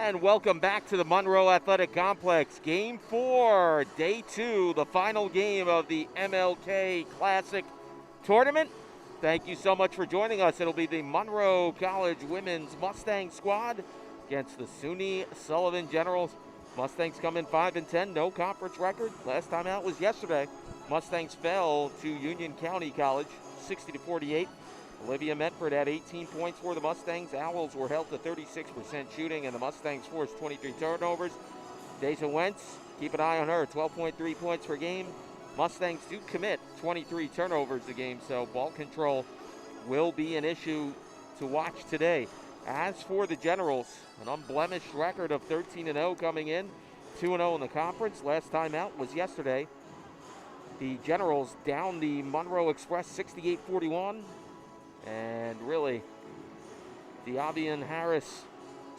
And welcome back to the Monroe Athletic Complex. Game 4, Day 2, the final game of the MLK Classic Tournament. Thank you so much for joining us. It'll be the Monroe College Women's Mustang squad against the SUNY Sullivan Generals. Mustangs come in 5-10, no conference record. Last time out was yesterday. Mustangs fell to Union County College, 60-48. Olivia Medford had 18 points for the Mustangs. Owls were held to 36% shooting, and the Mustangs forced 23 turnovers. Deja Wentz, keep an eye on her, 12.3 points per game. Mustangs do commit 23 turnovers a game, so ball control will be an issue to watch today. As for the Generals, an unblemished record of 13-0 coming in, 2-0 in the conference. Last time out was yesterday. The Generals down the Monroe Express 68-41. And really, Diabian Harris,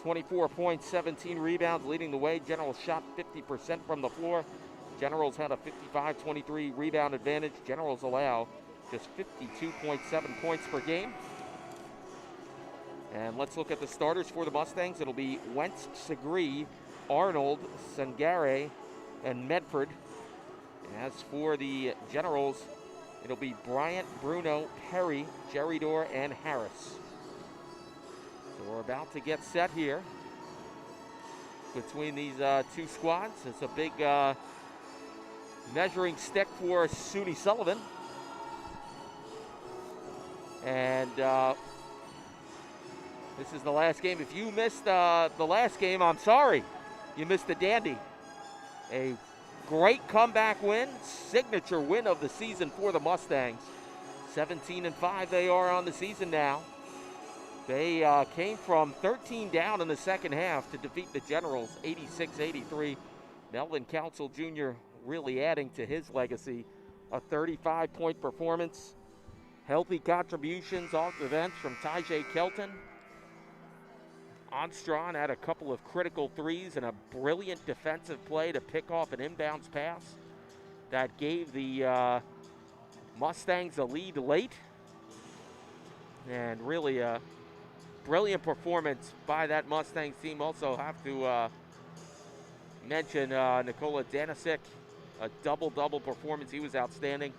24 points, 17 rebounds, leading the way. Generals shot 50% from the floor. Generals had a 55-23 rebound advantage. Generals allow just 52.7 points per game. And let's look at the starters for the Mustangs. It'll be Wentz, Segre, Arnold, Sangare, and Medford. As for the Generals, it'll be Bryant, Bruno, Perry, Geridor, and Harris. So we're about to get set here between these two squads. It's a big measuring stick for SUNY Sullivan. And this is the last game. If you missed the last game, I'm sorry. You missed the dandy. A great comeback win, signature win of the season for the Mustangs. 17-5 they are on the season now. They came from 13 down in the second half to defeat the Generals 86-83. Melvin Council Jr. really adding to his legacy. A 35-point performance. Healthy contributions off the bench from Tajay Kelton. Onstron had a couple of critical threes and a brilliant defensive play to pick off an inbounds pass that gave the Mustangs a lead late. And really a brilliant performance by that Mustangs team. Also have to mention Nikola Danisic, a double-double performance. He was outstanding.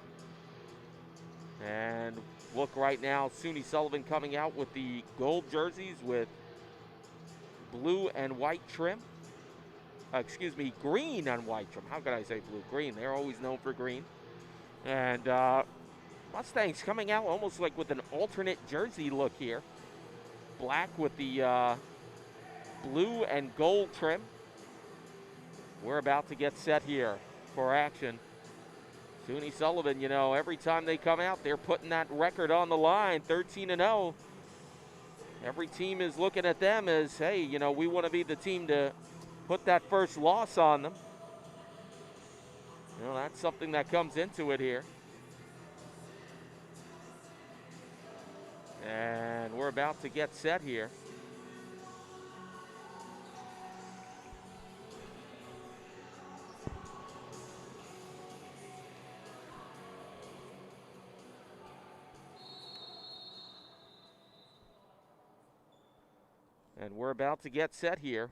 And look right now, SUNY Sullivan coming out with the gold jerseys with blue and white trim. Green and white trim. How could I say blue? Green. They're always known for green. And Mustangs coming out almost like with an alternate jersey look here. Black with the blue and gold trim. We're about to get set here for action. SUNY Sullivan, you know, every time they come out, they're putting that record on the line, 13-0. Every team is looking at them as, hey, you know, we want to be the team to put that first loss on them. You know, that's something that comes into it here. And we're about to get set here. And we're about to get set here.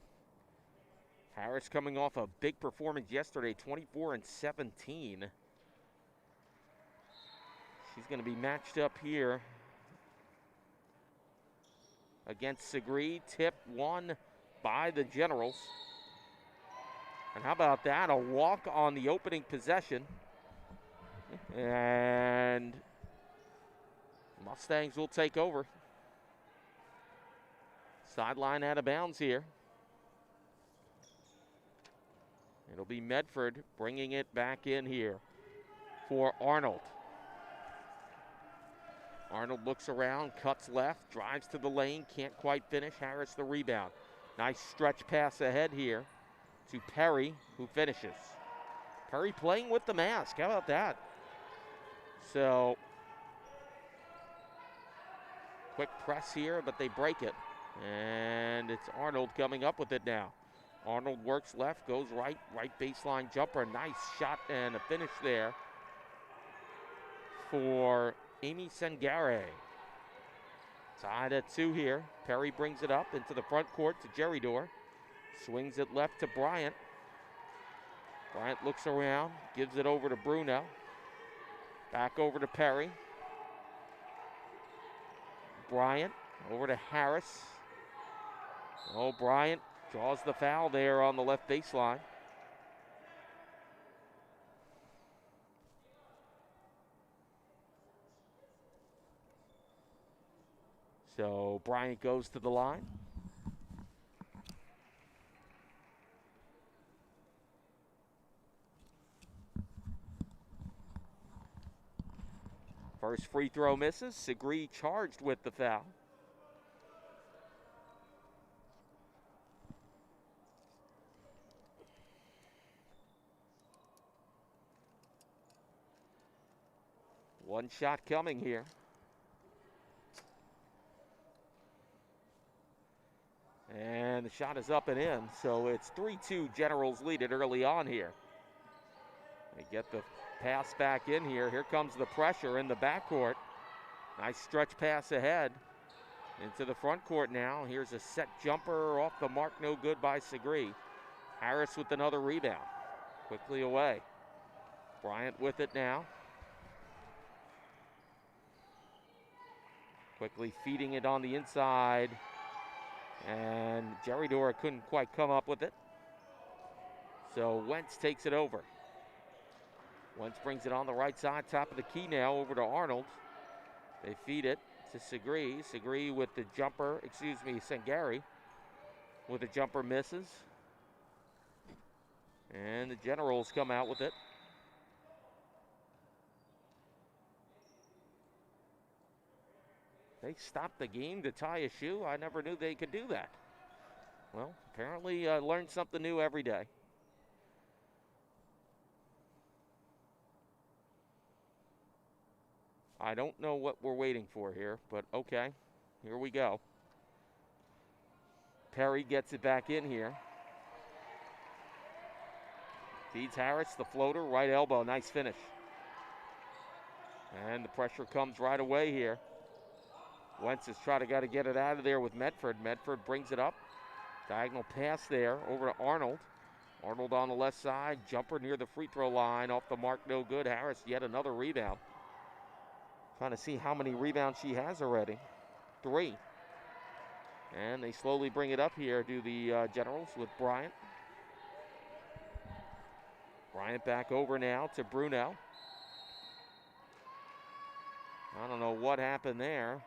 Harris coming off a big performance yesterday, 24-17. She's going to be matched up here against Segre. Tip won by the Generals. And how about that? A walk on the opening possession. And Mustangs will take over. Sideline out of bounds here. It'll be Medford bringing it back in here for Arnold. Arnold looks around, cuts left, drives to the lane, can't quite finish. Harris the rebound. Nice stretch pass ahead here to Perry, who finishes. Perry playing with the mask. How about that? So, quick press here, but they break it. And it's Arnold coming up with it now. Arnold works left, goes right baseline jumper. Nice shot and a finish there for Amy Sangare. Tied at 2 here. Perry brings it up into the front court to Geridor. Swings it left to Bryant. Bryant looks around, gives it over to Bruno. Back over to Perry. Bryant over to Harris. Oh, Bryant draws the foul there on the left baseline. So Bryant goes to the line. First free throw misses. Segree charged with the foul. One shot coming here. And the shot is up and in, so it's 3-2. Generals lead it early on here. They get the pass back in here. Here comes the pressure in the backcourt. Nice stretch pass ahead into the front court now. Here's a set jumper off the mark, no good by Segree. Harris with another rebound. Quickly away. Bryant with it now. Quickly feeding it on the inside. And Jerry Dora couldn't quite come up with it. So Wentz takes it over. Wentz brings it on the right side, top of the key now, over to Arnold. They feed it to Segree. Segree with the jumper, Sangari with the jumper misses. And the Generals come out with it. They stopped the game to tie a shoe. I never knew they could do that. Well, apparently learn something new every day. I don't know what we're waiting for here, but okay, here we go. Perry gets it back in here. Feeds Harris, the floater, right elbow, nice finish. And the pressure comes right away here. Wentz is trying to get it out of there with Medford. Medford brings it up. Diagonal pass there over to Arnold. Arnold on the left side, jumper near the free throw line, off the mark, no good. Harris, yet another rebound. Trying to see how many rebounds she has already. 3. And they slowly bring it up here to the Generals with Bryant. Bryant back over now to Bruno. I don't know what happened there.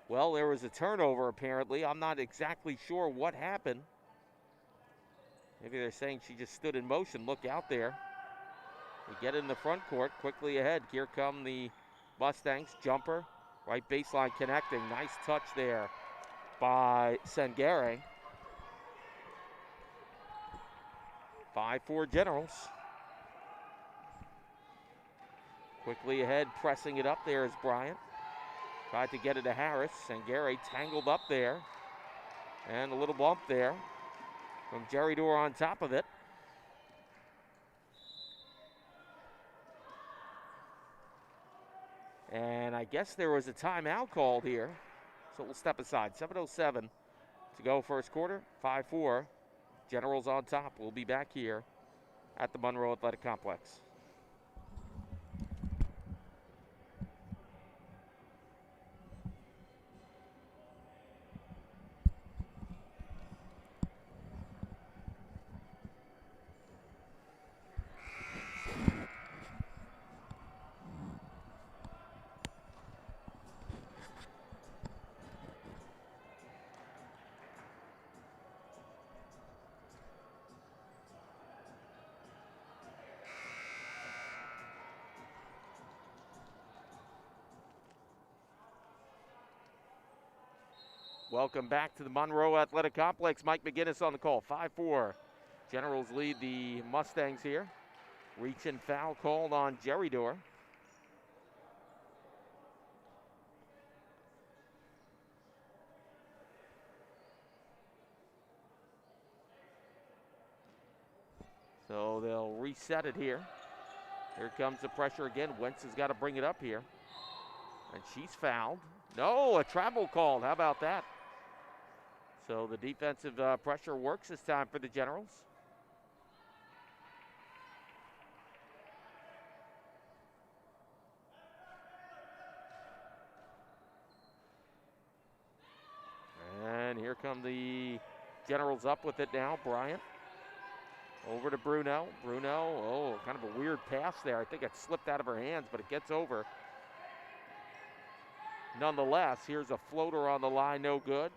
Well, there was a turnover apparently. I'm not exactly sure what happened. Maybe they're saying she just stood in motion. Look out there. We get in the front court, quickly ahead. Here come the Mustangs. Jumper, right baseline connecting. Nice touch there by Sangare. 5-4 Generals. Quickly ahead, pressing it up there is Bryant. Tried to get it to Harris. Sangare tangled up there. And a little bump there from Jerry Dorr on top of it. And I guess there was a timeout called here. So we'll step aside. 7:07 to go first quarter. 5-4. Generals on top. We'll be back here at the Monroe Athletic Complex. Welcome back to the Monroe Athletic Complex. Mike McGinnis on the call. 5-4. Generals lead the Mustangs here. Reach and foul called on Jerry Dorr. So they'll reset it here. Here comes the pressure again. Wentz has got to bring it up here. And she's fouled. No, a travel called. How about that? So the defensive pressure works this time for the Generals. And here come the Generals up with it now. Bryant over to Bruno. Bruno, kind of a weird pass there. I think it slipped out of her hands, but it gets over. Nonetheless, here's a floater on the line, no good.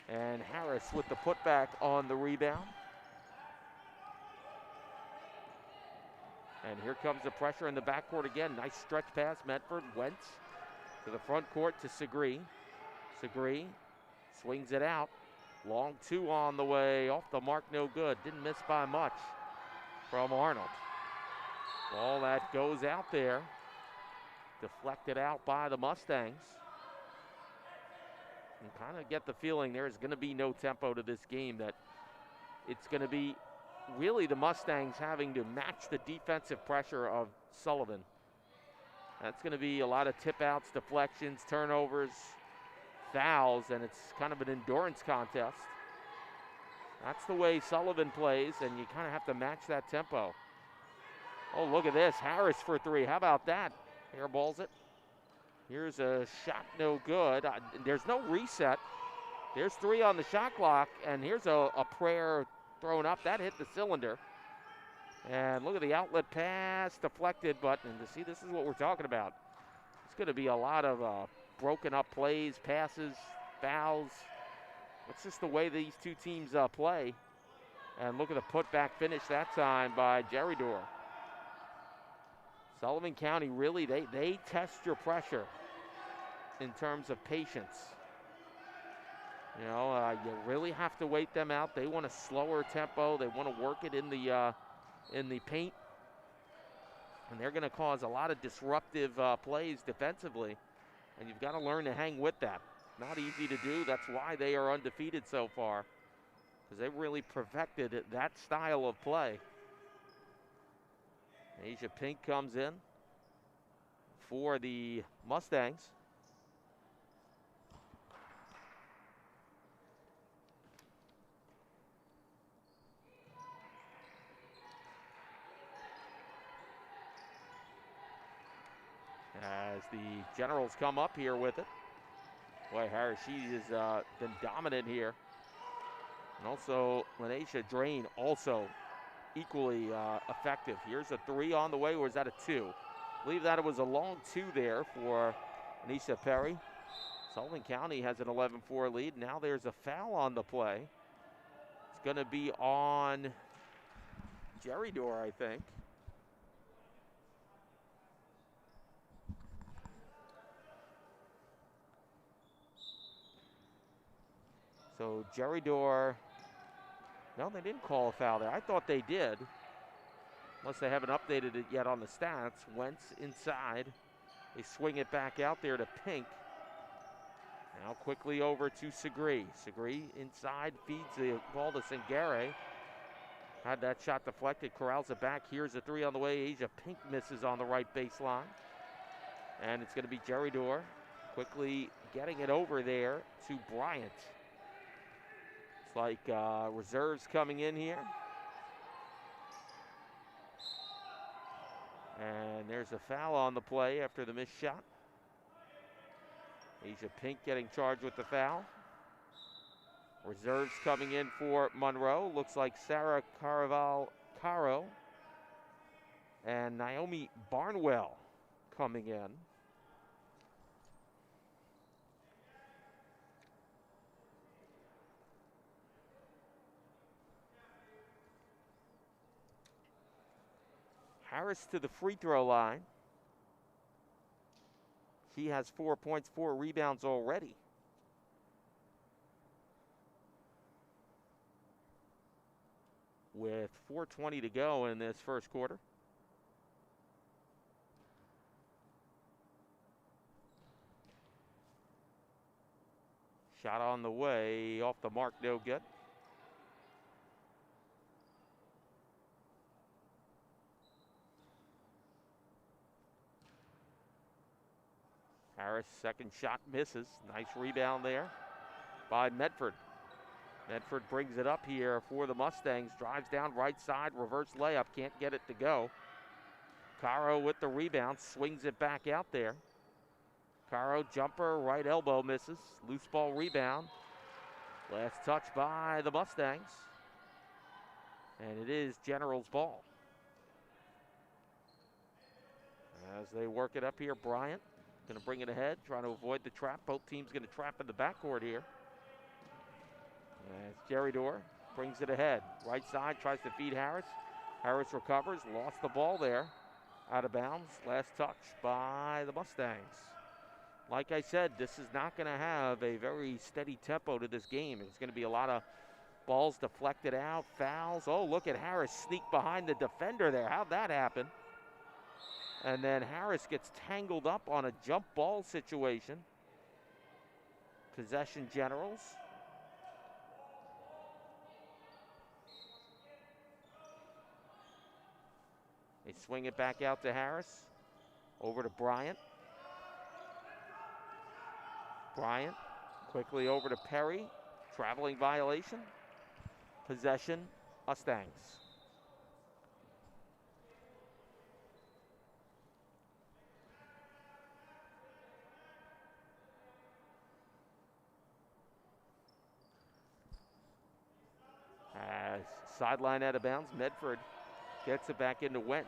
And Harris with the putback on the rebound. And here comes the pressure in the backcourt again. Nice stretch pass, Medford. Wentz to the front court to Segre. Segre swings it out. Long two on the way. Off the mark, no good. Didn't miss by much from Arnold. Ball that goes out there. Deflected out by the Mustangs. And kind of get the feeling there is going to be no tempo to this game, that it's going to be really the Mustangs having to match the defensive pressure of Sullivan. That's going to be a lot of tip outs, deflections, turnovers, fouls, and it's kind of an endurance contest. That's the way Sullivan plays, and you kind of have to match that tempo. Oh, look at this. Harris for three. How about that? Airballs it. Here's a shot, no good. There's no reset. There's three on the shot clock, and here's a prayer thrown up. That hit the cylinder. And look at the outlet pass, deflected, but and to see, this is what we're talking about. It's going to be a lot of broken up plays, passes, fouls. It's just the way these two teams play. And look at the putback finish that time by Geridor. Sullivan County, really, they test your pressure in terms of patience. You know, you really have to wait them out. They want a slower tempo. They want to work it in the paint. And they're going to cause a lot of disruptive plays defensively. And you've got to learn to hang with that. Not easy to do. That's why they are undefeated so far, because they've really perfected that style of play. Asia Pink comes in for the Mustangs. As the Generals come up here with it. Boy, Harris, she has been dominant here. And also, Lanesha Drain also equally effective. Here's a three on the way, or is that a two? I believe that it was a long two there for Anisha Perry. Sullivan County has an 11-4 lead. Now there's a foul on the play. It's going to be on Geridor, I think. So Geridor, no, they didn't call a foul there. I thought they did, unless they haven't updated it yet on the stats. Wentz inside. They swing it back out there to Pink. Now quickly over to Segre. Segre inside, feeds the ball to Singare. Had that shot deflected, corrals it back. Here's a three on the way. Asia Pink misses on the right baseline. And it's going to be Geridor quickly getting it over there to Bryant. It's like reserves coming in here. And there's a foul on the play after the missed shot. Asia Pink getting charged with the foul. Reserves coming in for Monroe. Looks like Sarah Caro and Naomi Barnwell coming in. Harris to the free throw line. She has 4 points, 4 rebounds already. With 4:20 to go in this first quarter. Shot on the way, off the mark, no good. Harris, second shot misses. Nice rebound there by Medford. Medford brings it up here for the Mustangs. Drives down right side, reverse layup. Can't get it to go. Caro with the rebound, swings it back out there. Caro jumper, right elbow misses. Loose ball rebound. Last touch by the Mustangs. And it is General's ball. As they work it up here, Bryant going to bring it ahead, trying to avoid the trap. Both teams going to trap in the backcourt here. As Jerry Dorr brings it ahead. Right side, tries to feed Harris. Harris recovers, lost the ball there. Out of bounds, last touch by the Mustangs. Like I said, this is not going to have a very steady tempo to this game. It's going to be a lot of balls deflected out, fouls. Oh, look at Harris sneak behind the defender there. How'd that happen? And then Harris gets tangled up on a jump ball situation. Possession Generals. They swing it back out to Harris. Over to Bryant. Bryant quickly over to Perry. Traveling violation. Possession, Mustangs. As sideline out of bounds, Medford gets it back into Wentz.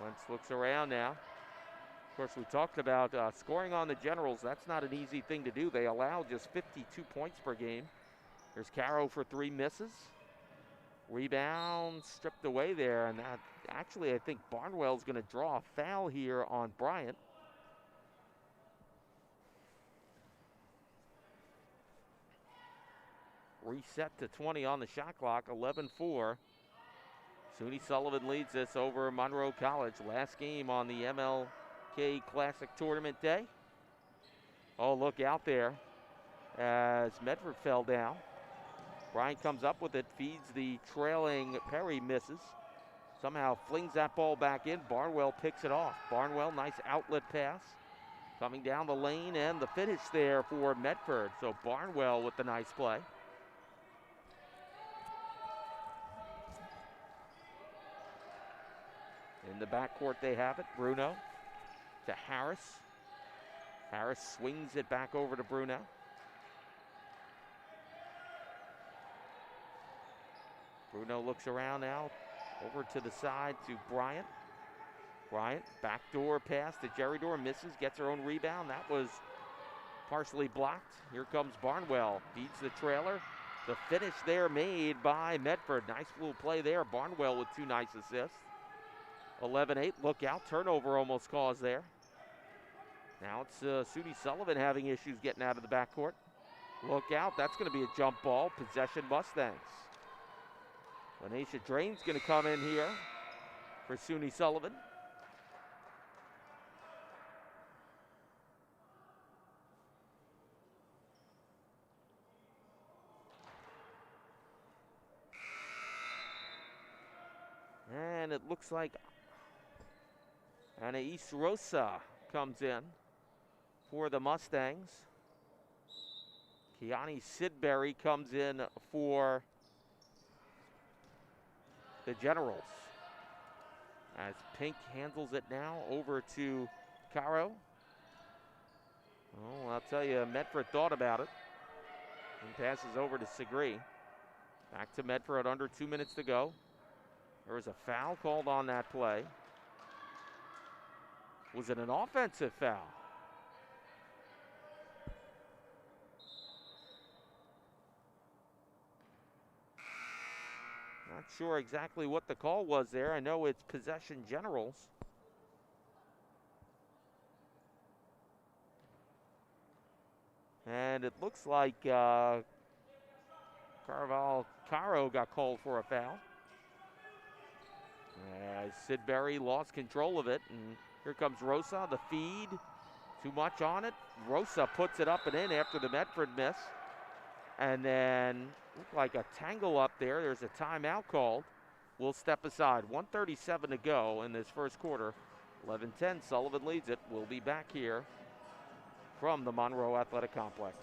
Wentz looks around now. Of course, we talked about scoring on the Generals. That's not an easy thing to do. They allow just 52 points per game. There's Caro for 3 misses. Rebound stripped away there. And that, actually, I think Barnwell's going to draw a foul here on Bryant. Reset to 20 on the shot clock, 11-4. SUNY Sullivan leads this over Monroe College. Last game on the MLK Classic Tournament Day. Oh, look out there as Medford fell down. Bryant comes up with it, feeds the trailing Perry, misses. Somehow flings that ball back in. Barnwell picks it off. Barnwell, nice outlet pass. Coming down the lane and the finish there for Medford. So Barnwell with the nice play. In the backcourt they have it. Bruno to Harris. Harris swings it back over to Bruno. Bruno looks around now. Over to the side to Bryant. Bryant, backdoor pass to Jerry Dorr. Misses, gets her own rebound. That was partially blocked. Here comes Barnwell. Feeds the trailer. The finish there made by Medford. Nice little play there. Barnwell with 2 nice assists. 11-8, look out, turnover almost caused there. Now it's SUNY Sullivan having issues getting out of the backcourt. Look out, that's going to be a jump ball. Possession Mustangs. Lanisha Drain's going to come in here for SUNY Sullivan. And it looks like Anais Rosa comes in for the Mustangs. Kiani Sidbury comes in for the Generals. As Pink handles it now over to Caro. Oh, I'll tell you, Medford thought about it. And passes over to Segre. Back to Medford, under 2 minutes to go. There was a foul called on that play. Was it an offensive foul? Not sure exactly what the call was there. I know it's possession Generals. And it looks like Caro got called for a foul. As Sidbury lost control of it, and here comes Rosa, the feed. Too much on it. Rosa puts it up and in after the Medford miss. And then, looked like a tangle up there. There's a timeout called. We'll step aside. 1:37 to go in this first quarter. 11-10, Sullivan leads it. We'll be back here from the Monroe Athletic Complex.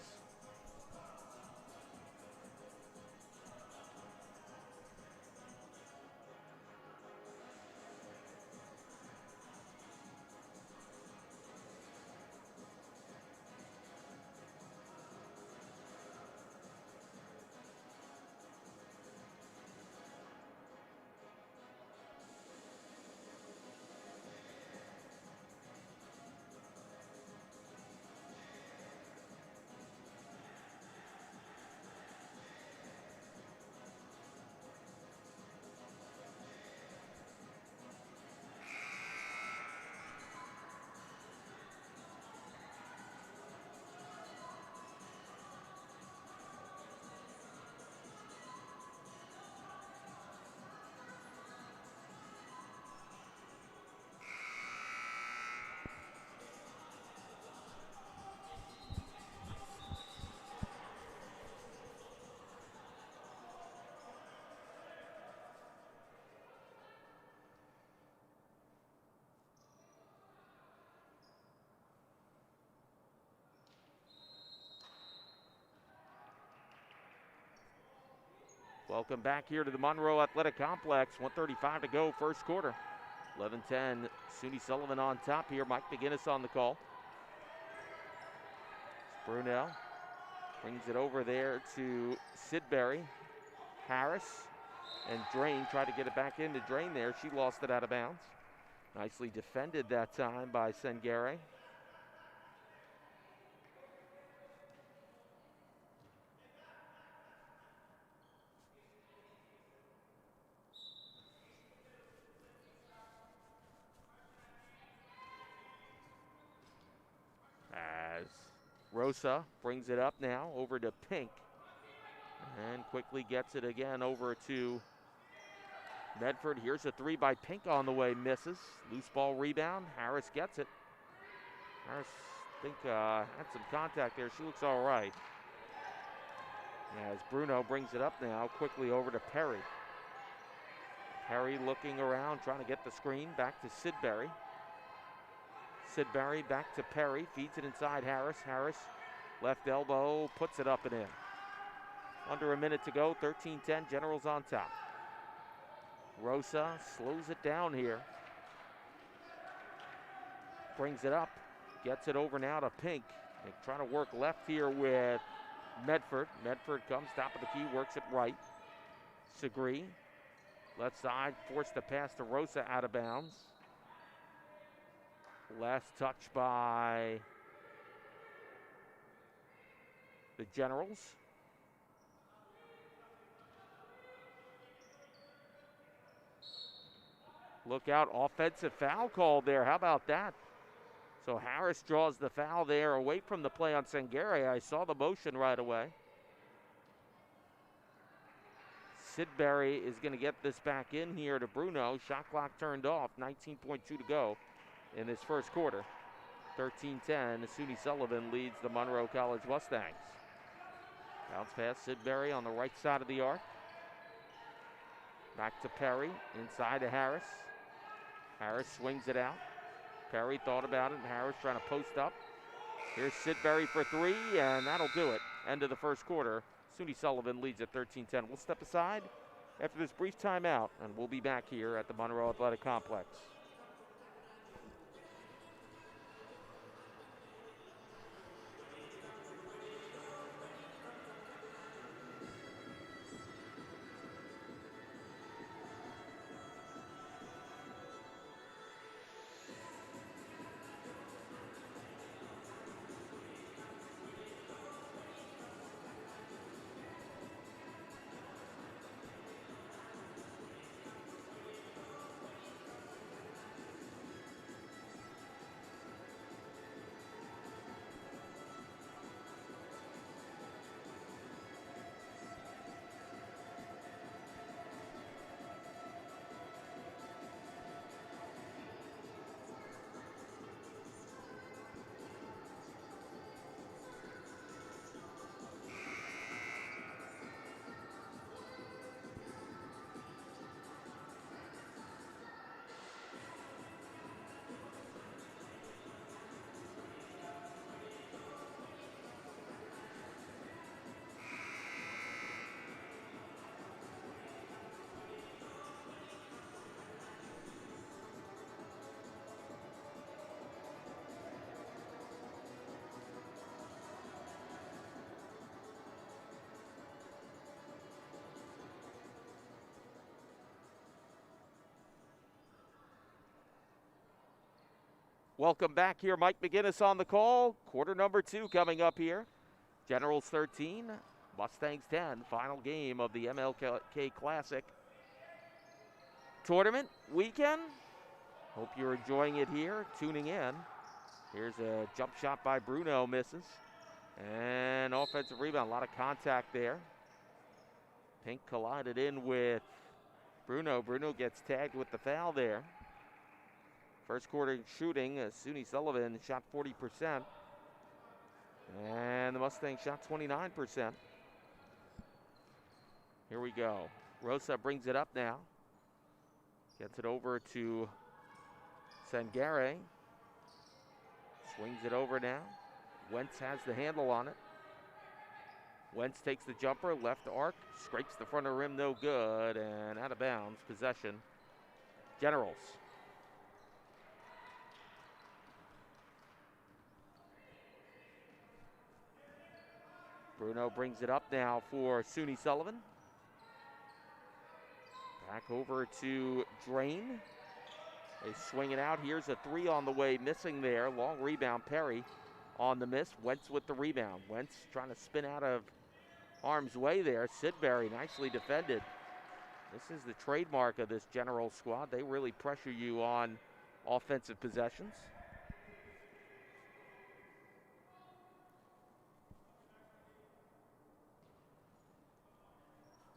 Welcome back here to the Monroe Athletic Complex. 1:35 to go, first quarter. 11-10, SUNY Sullivan on top here. Mike McGinnis on the call. Brunel brings it over there to Sidbury. Harris and Drain tried to get it back into Drain there. She lost it out of bounds. Nicely defended that time by Sengare. As Rosa brings it up now over to Pink and quickly gets it again over to Medford. Here's a three by Pink on the way, misses. Loose ball rebound, Harris gets it. Harris, I think, had some contact there. She looks all right. As Bruno brings it up now, quickly over to Perry. Perry looking around, trying to get the screen, back to Sidbury. Sidbury back to Perry, feeds it inside Harris. Harris, left elbow, puts it up and in. Under a minute to go, 13-10, Generals on top. Rosa slows it down here. Brings it up, gets it over now to Pink. They're trying to work left here with Medford. Medford comes top of the key, works it right. Segre, left side, forced the pass to Rosa out of bounds. Last touch by the Generals. Look out, offensive foul called there. How about that? So Harris draws the foul there away from the play on Sengare. I saw the motion right away. Sidbury is going to get this back in here to Bruno. Shot clock turned off, 19.2 to go in this first quarter. 13-10, SUNY Sullivan leads the Monroe College Mustangs. Bounce pass, Sidbury on the right side of the arc. Back to Perry, inside to Harris. Harris swings it out. Perry thought about it, and Harris trying to post up. Here's Sidbury for three, and that'll do it. End of the first quarter. SUNY Sullivan leads at 13-10. We'll step aside after this brief timeout, and we'll be back here at the Monroe Athletic Complex. Welcome back here. Mike McGinnis on the call. Quarter number 2 coming up here. Generals 13, Mustangs 10. Final game of the MLK Classic Tournament weekend. Hope you're enjoying it here, tuning in. Here's a jump shot by Bruno, misses. And offensive rebound, a lot of contact there. Pink collided in with Bruno. Bruno gets tagged with the foul there. First quarter shooting, Sullivan shot 40%. And the Mustangs shot 29%. Here we go. Rosa brings it up now. Gets it over to Sangare. Swings it over now. Wentz has the handle on it. Wentz takes the jumper, left arc, scrapes the front of the rim, no good, and out of bounds. Possession, Generals. Bruno brings it up now for SUNY Sullivan. Back over to Drain. They swing it out. Here's a 3 on the way, missing there. Long rebound, Perry on the miss. Wentz with the rebound. Wentz trying to spin out of harm's way there. Sidbury nicely defended. This is the trademark of this General squad. They really pressure you on offensive possessions.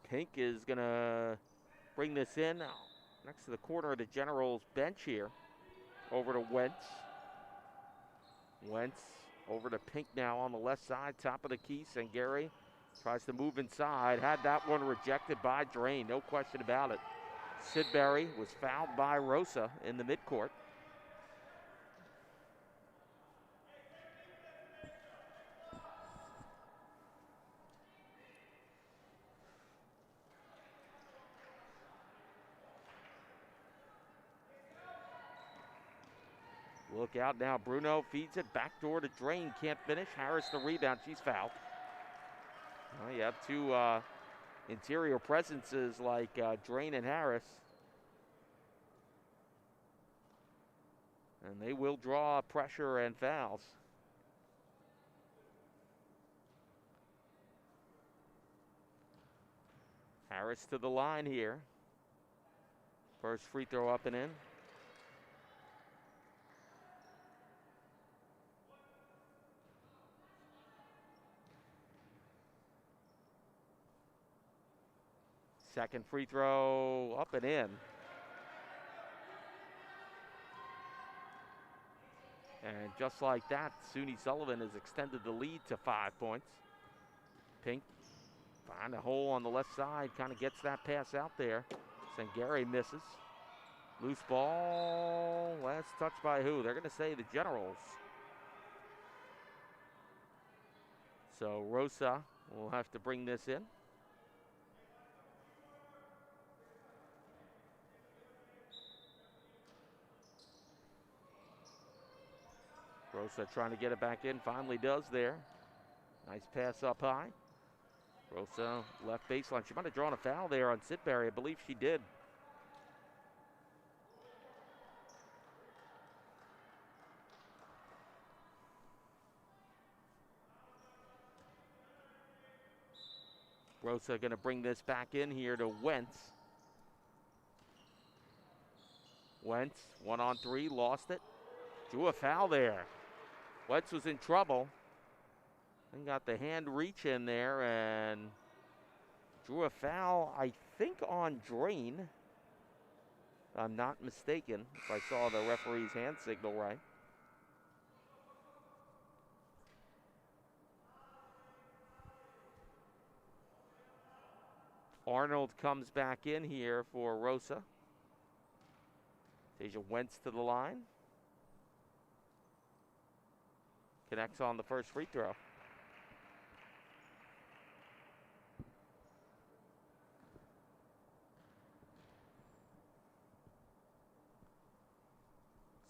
Pink is going to bring this in next to the corner of the Generals bench here. Over to Wentz. Wentz over to Pink now on the left side, top of the key. Sangari tries to move inside. Had that one rejected by Drain, no question about it. Sidbury was fouled by Rosa in the midcourt. Look out now, Bruno feeds it, backdoor to Drain, can't finish. Harris the rebound, she's fouled. Well, you have two interior presences like Drain and Harris. And they will draw pressure and fouls. Harris to the line here. First free throw up and in. Second free throw up and in. And just like that, SUNY Sullivan has extended the lead to 5 points. Pink find a hole on the left side, kind of gets that pass out there. Sangari misses. Loose ball, last touch by who? They're going to say the Generals. So Rosa will have to bring this in. Rosa trying to get it back in, finally does there. Nice pass up high. Rosa left baseline. She might have drawn a foul there on Sidbury. I believe she did. Rosa going to bring this back in here to Wentz. Wentz, 1-on-3, lost it. Drew a foul there. Wentz was in trouble. And got the hand reach in there and drew a foul, I think, on Drain. If I'm not mistaken, if I saw the referee's hand signal right. Arnold comes back in here for Rosa. Tasia Wentz to the line. Connects on the first free throw.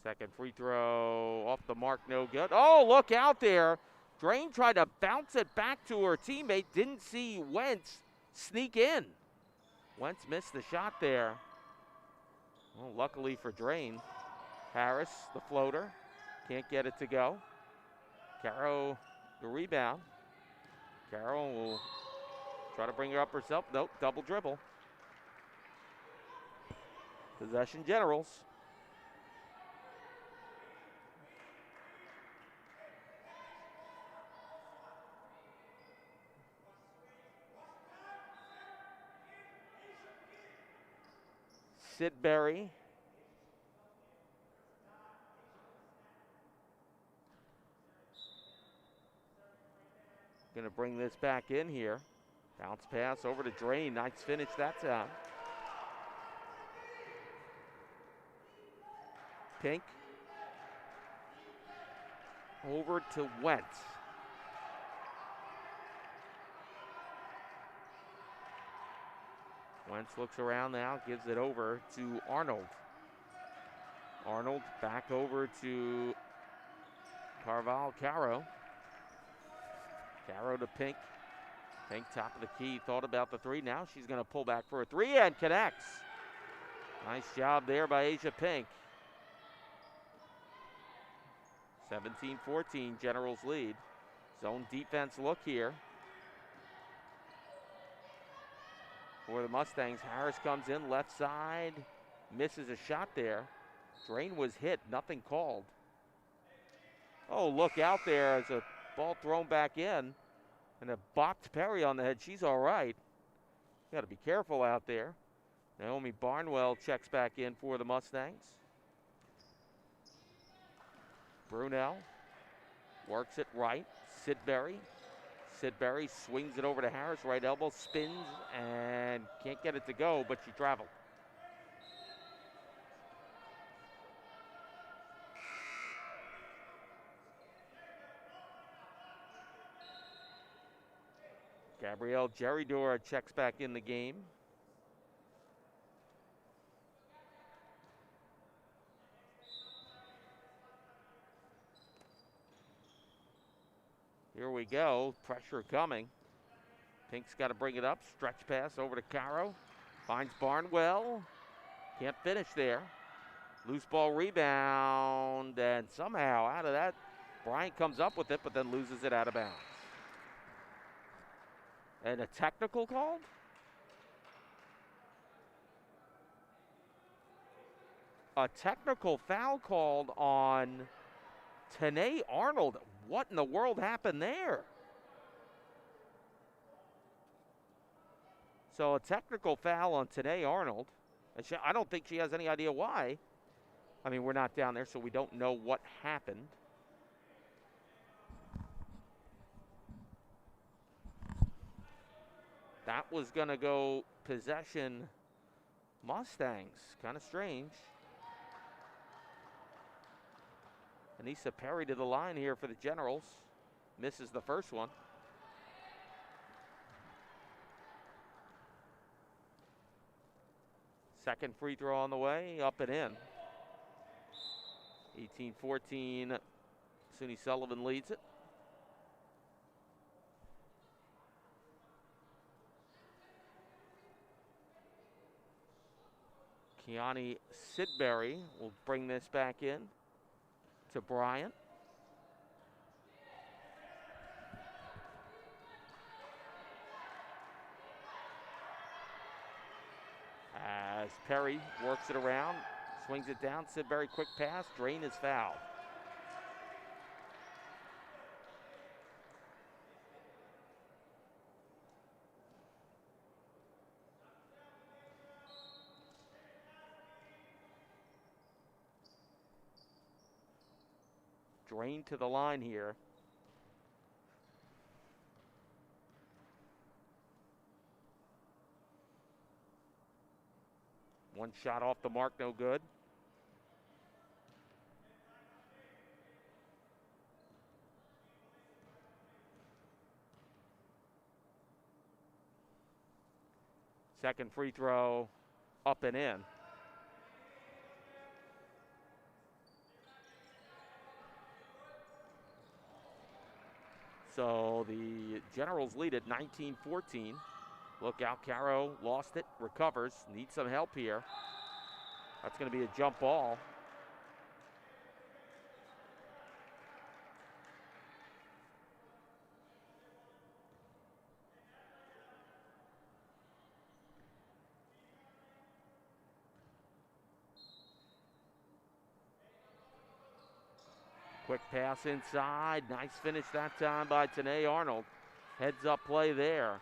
Second free throw off the mark, no good. Oh, look out there. Drain tried to bounce it back to her teammate. Didn't see Wentz sneak in. Wentz missed the shot there. Well, luckily for Drain. Harris, the floater. Can't get it to go. Caro, the rebound. Caro will try to bring her up herself. Nope, double dribble. Possession Generals. Sidbury. Going to bring this back in here. Bounce pass over to Drain. Nice finish that time. Pink. Over to Wentz. Wentz looks around now, gives it over to Arnold. Arnold back over to Carval Caro. Caro to Pink. Pink top of the key, thought about the three. Now she's going to pull back for a three and connects. Nice job there by Asia Pink. 17-14, Generals lead. Zone defense look here for the Mustangs. Harris comes in left side, misses a shot there. Drain was hit, nothing called. Oh, look out there as a ball thrown back in and a bopped Perry on the head. She's all right. You got to be careful out there. Naomi Barnwell checks back in for the Mustangs. Brunel works it right. Sidbury. Sidbury swings it over to Harris. Right elbow, spins, and can't get it to go, but she traveled. Gabrielle Geridora checks back in the game. Here we go, pressure coming. Pink's got to bring it up, stretch pass over to Caro. Finds Barnwell, can't finish there. Loose ball rebound, and somehow out of that, Bryant comes up with it, but then loses it out of bounds. And a technical called? A technical foul called on Tanae Arnold. What in the world happened there? So a technical foul on Tanae Arnold. I don't think she has any idea why. I mean, we're not down there, so we don't know what happened. That was going to go possession Mustangs. Kind of strange. Anissa Perry to the line here for the Generals. Misses the first one. Second free throw on the way, up and in. 18-14, SUNY Sullivan leads it. Kiani Sidbury will bring this back in to Bryant. As Perry works it around, swings it down, Sidbury quick pass, Drain is fouled. Drain to the line here. One shot off the mark, no good. Second free throw, up and in. So the Generals lead at 19-14. Look out, Caro lost it, recovers, needs some help here. That's going to be a jump ball. Quick pass inside. Nice finish that time by Tanae Arnold. Heads up play there.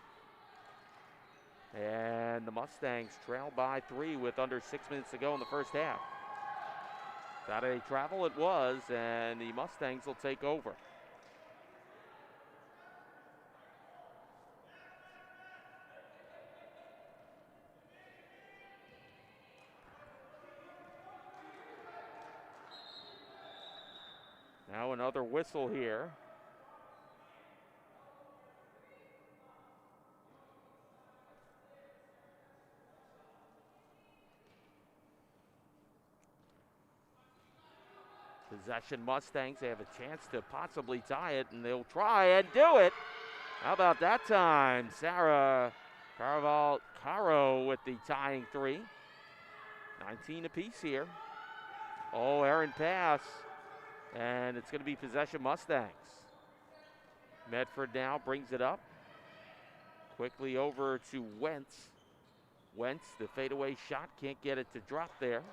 And the Mustangs trail by 3 with under 6 minutes to go in the first half. Saturday travel it was, and the Mustangs will take over. Now another whistle here. Possession Mustangs, they have a chance to possibly tie it, and they'll try and do it. How about that time? Sarah Caro with the tying 3. 19 apiece here. Oh, errant pass. And it's going to be possession Mustangs. Medford now brings it up. Quickly over to Wentz. Wentz, the fadeaway shot, can't get it to drop there.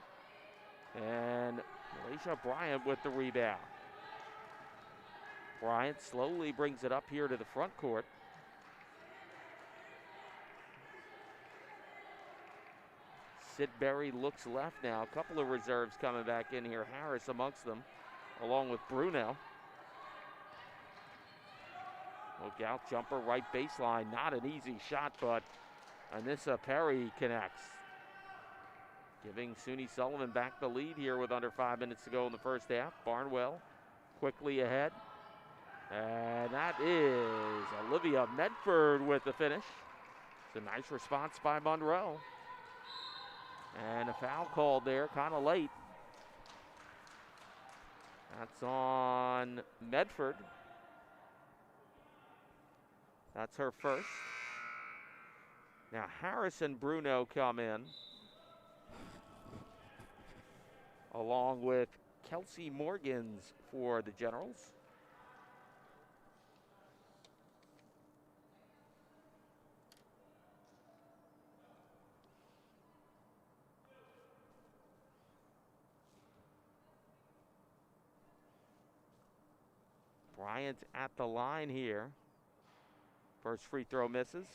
And Malaysia Bryant with the rebound. Bryant slowly brings it up here to the front court. Sid Berry looks left now. A couple of reserves coming back in here. Harris amongst them, along with Bruno. Look out, jumper, right baseline. Not an easy shot, but Anissa Perry connects. Giving SUNY Sullivan back the lead here with under 5 minutes to go in the first half. Barnwell quickly ahead. And that is Olivia Medford with the finish. It's a nice response by Monroe. And a foul called there, kind of late. That's on Medford. That's her first. Now Harris and Bruno come in, along with Kelsey Morgans for the Generals. Bryant at the line here. First free throw misses.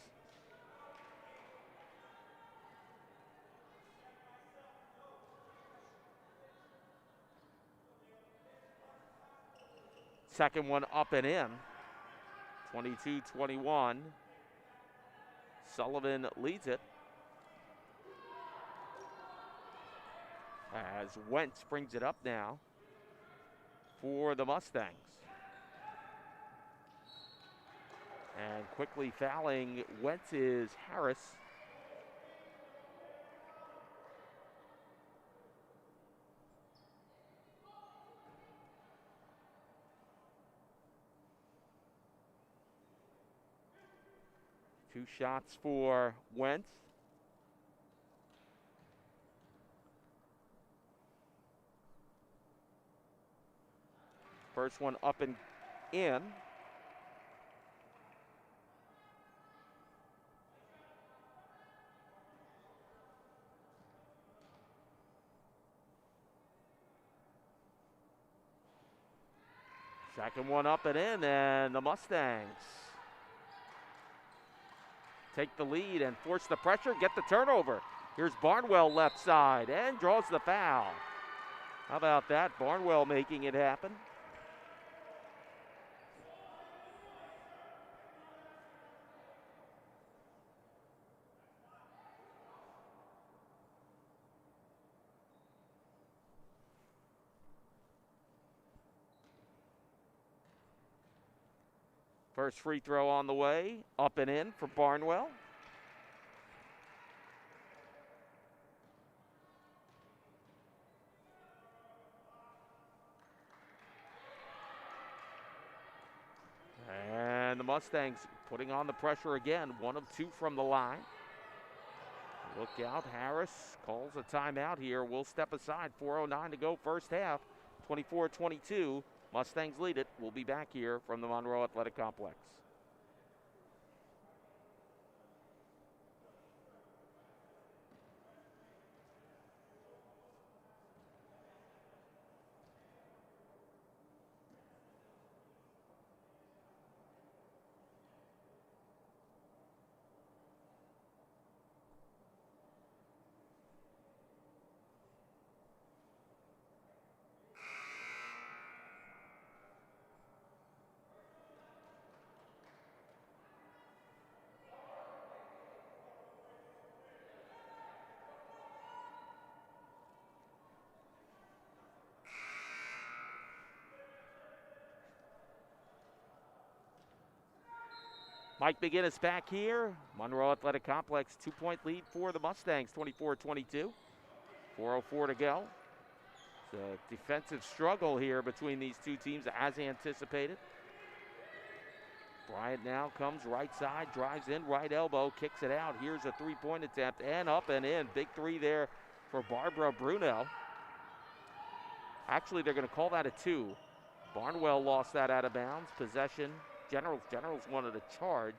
Second one up and in. 22-21. Sullivan leads it. As Wentz brings it up now for the Mustangs. And quickly fouling Wentz is Harris. Two shots for Wentz. First one up and in. Second one up and in, and the Mustangs take the lead and force the pressure, get the turnover. Here's Barnwell left side and draws the foul. How about that? Barnwell making it happen. First free throw on the way, up and in for Barnwell. And the Mustangs putting on the pressure again, 1 of 2 from the line. Look out, Harris calls a timeout here. We'll step aside, 4:09 to go first half, 24-22. Mustangs lead it. We'll be back here from the Monroe Athletic Complex. Mike McGinnis back here. Monroe Athletic Complex, 2-point lead for the Mustangs, 24-22. 4:04 to go. It's a defensive struggle here between these two teams as anticipated. Bryant now comes right side, drives in, right elbow, kicks it out. Here's a three-point attempt, and up and in. Big three there for Barbara Brunel. Actually, they're going to call that a 2. Barnwell lost that out of bounds. Possession. Generals wanted a charge.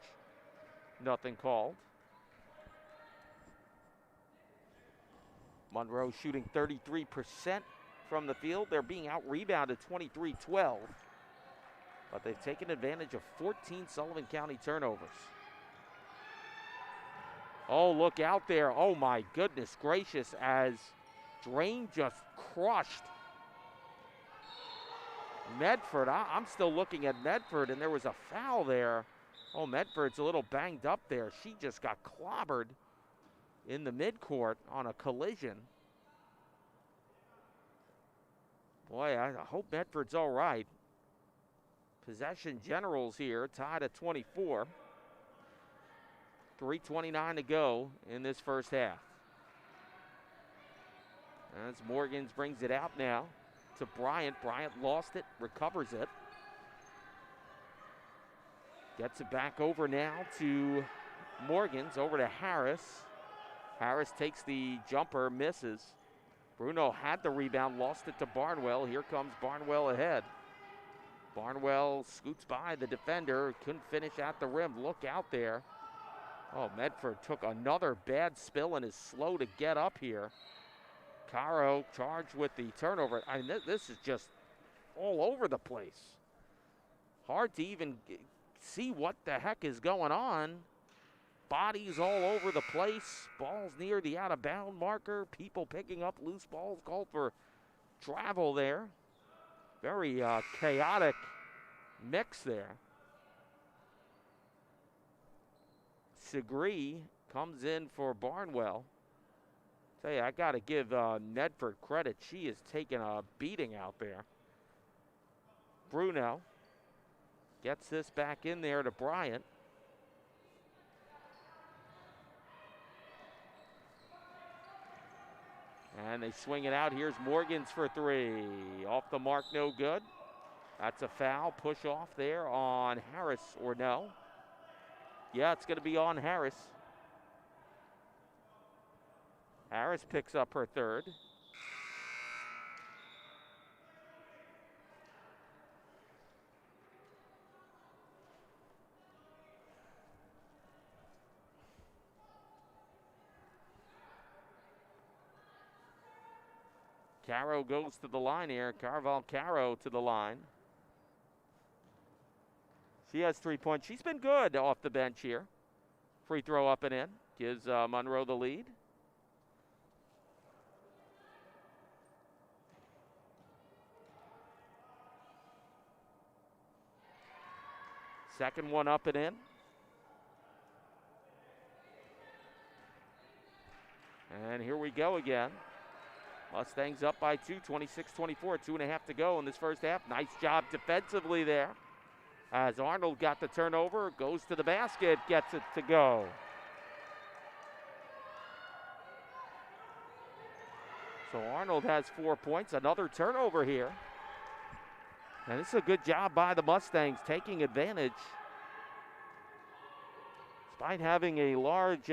Nothing called. Monroe shooting 33% from the field. They're being out-rebounded 23-12. But they've taken advantage of 14 Sullivan County turnovers. Oh, look out there. Oh, my goodness gracious, as Drain just crushed Medford. I'm still looking at Medford, and there was a foul there. Oh, Medford's a little banged up there. She just got clobbered in the midcourt on a collision. Boy, I hope Medford's all right. Possession Generals here, tied at 24. 3:29 to go in this first half. As Morgans brings it out now to Bryant. Bryant lost it, recovers it. Gets it back over now to Morgans, over to Harris. Harris takes the jumper, misses. Bruno had the rebound, lost it to Barnwell. Here comes Barnwell ahead. Barnwell scoots by the defender, couldn't finish at the rim. Look out there. Oh, Medford took another bad spill and is slow to get up here. Caro charged with the turnover. I mean, this is just all over the place. Hard to even see what the heck is going on. Bodies all over the place. Balls near the out-of-bound marker. People picking up loose balls. Called for travel there. Very chaotic mix there. Segree comes in for Barnwell. Tell you, I got to give Medford credit. She is taking a beating out there. Bruno gets this back in there to Bryant. And they swing it out. Here's Morgans for three. Off the mark, no good. That's a foul. Push off there on Harris, or no? Yeah, it's going to be on Harris. Harris picks up her third. Caro goes to the line here. Carval Caro to the line. She has 3 points. She's been good off the bench here. Free throw up and in. Gives Monroe the lead. Second one up and in. And here we go again. Mustangs up by 2, 26-24, 2.5 to go in this first half. Nice job defensively there. As Arnold got the turnover, goes to the basket, gets it to go. So Arnold has 4 points, another turnover here. And this is a good job by the Mustangs, taking advantage. Despite having a large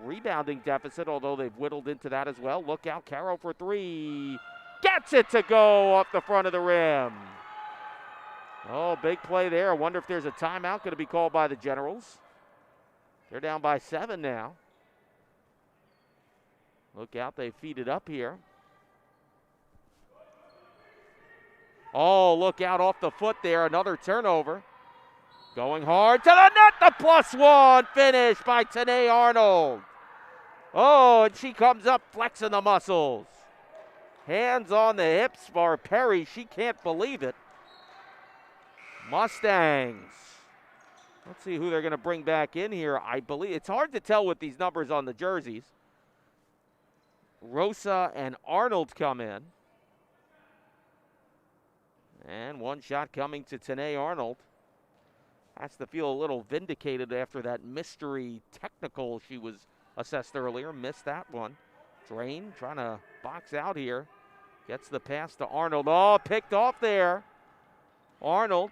rebounding deficit, although they've whittled into that as well. Look out, Caro for three. Gets it to go off the front of the rim. Oh, big play there. I wonder if there's a timeout going to be called by the Generals. They're down by 7 now. Look out, they feed it up here. Oh, look out off the foot there. Another turnover. Going hard to the net. The +1 finish by Tanae Arnold. Oh, and she comes up flexing the muscles. Hands on the hips for Perry. She can't believe it. Mustangs. Let's see who they're going to bring back in here. I believe it's hard to tell with these numbers on the jerseys. Rosa and Arnold come in. And one shot coming to Tanae Arnold. has to feel a little vindicated after that mystery technical she was assessed earlier. Missed that one. Drain trying to box out here. Gets the pass to Arnold. Oh, picked off there. Arnold.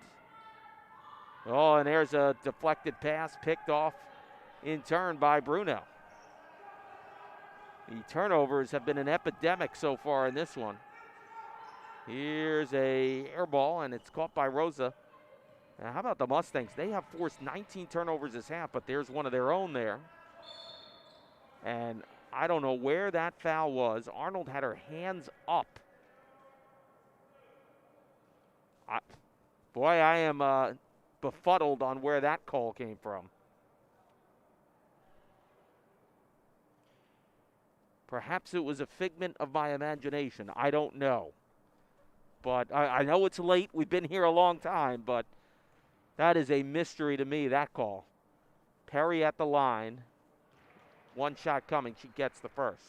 Oh, and there's a deflected pass picked off in turn by Bruno. The turnovers have been an epidemic so far in this one. Here's a air ball, and it's caught by Rosa. Now, how about the Mustangs? They have forced 19 turnovers this half, but there's one of their own there. And I don't know where that foul was. Arnold had her hands up. I am befuddled on where that call came from. Perhaps it was a figment of my imagination. I don't know. But I know it's late. We've been here a long time, but that is a mystery to me, that call. Perry at the line. One shot coming. She gets the first.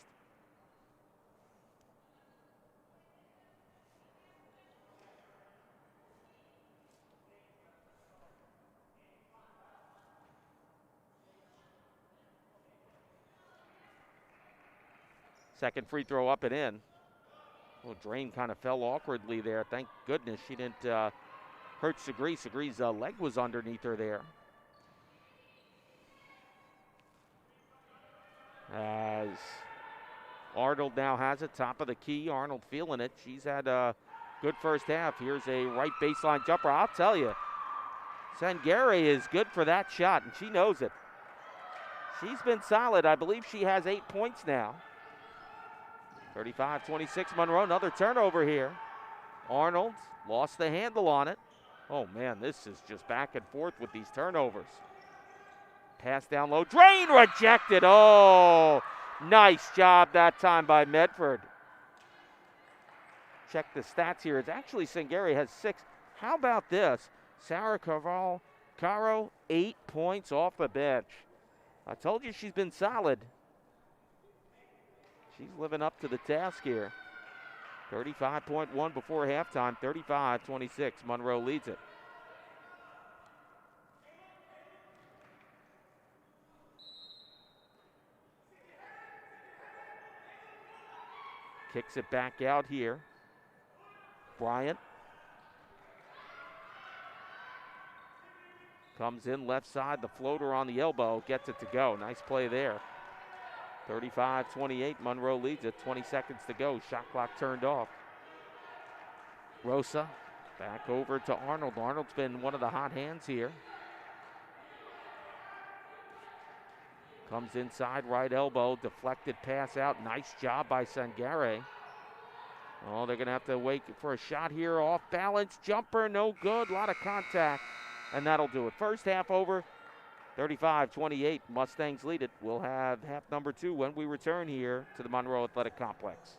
Second free throw up and in. Well, Drain kind of fell awkwardly there. Thank goodness she didn't hurt Segre. Segre's leg was underneath her there. As Arnold now has it, top of the key. Arnold feeling it. She's had a good first half. Here's a right baseline jumper. I'll tell you, Sangare is good for that shot, and she knows it. She's been solid. I believe she has 8 points now. 35-26 Monroe. Another turnover here. Arnold lost the handle on it. Oh, man, this is just back and forth with these turnovers. Pass down low. Drain rejected. Oh, nice job that time by Medford. Check the stats here. It's actually Sangare has 6. How about this? Sarah Caro, 8 points off the bench. I told you she's been solid. She's living up to the task here. 35.1 before halftime. 35-26. Monroe leads it. Kicks it back out here. Bryant. Comes in left side. The floater on the elbow. Gets it to go. Nice play there. 35-28. Monroe leads it. 20 seconds to go. Shot clock turned off. Rosa back over to Arnold. Arnold's been one of the hot hands here. Comes inside, right elbow. Deflected pass out. Nice job by Sangare. Oh, they're going to have to wait for a shot here. Off balance. Jumper. No good. A lot of contact. And that'll do it. First half over. 35-28, Mustangs lead it. We'll have half number 2 when we return here to the Monroe Athletic Complex.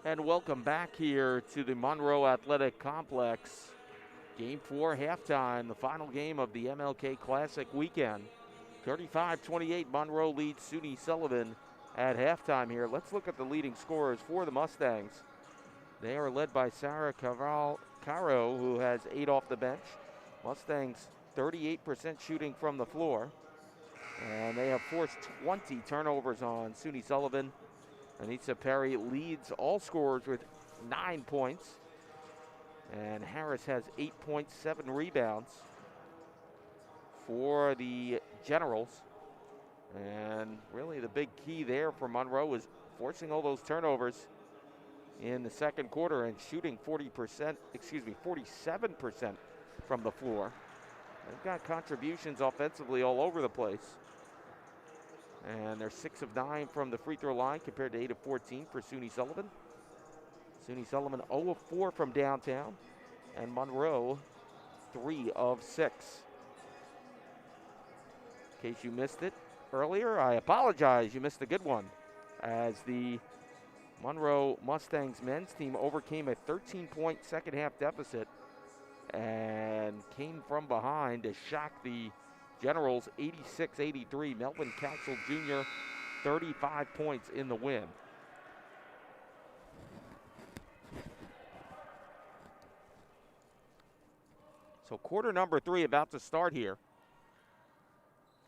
And welcome back here to the Monroe Athletic Complex. Game 4 halftime, the final game of the MLK Classic weekend. 35-28, Monroe leads SUNY Sullivan at halftime here. Let's look at the leading scorers for the Mustangs. They are led by Sarah Caro, who has 8 off the bench. Mustangs 38% shooting from the floor. And they have forced 20 turnovers on SUNY Sullivan. Anissa Perry leads all scorers with 9 points. And Harris has 8.7 rebounds for the Generals. And really the big key there for Monroe is forcing all those turnovers in the second quarter and shooting 47% from the floor. They've got contributions offensively all over the place. And they're 6 of 9 from the free throw line compared to 8 of 14 for SUNY Sullivan. SUNY Sullivan 0 of 4 from downtown, and Monroe 3 of 6. In case you missed it earlier, I apologize. You missed a good one, as the Monroe Mustangs men's team overcame a 13-point second half deficit and came from behind to shock the Generals 86-83. Melvin Council Jr. 35 points in the win. So quarter number 3 about to start here.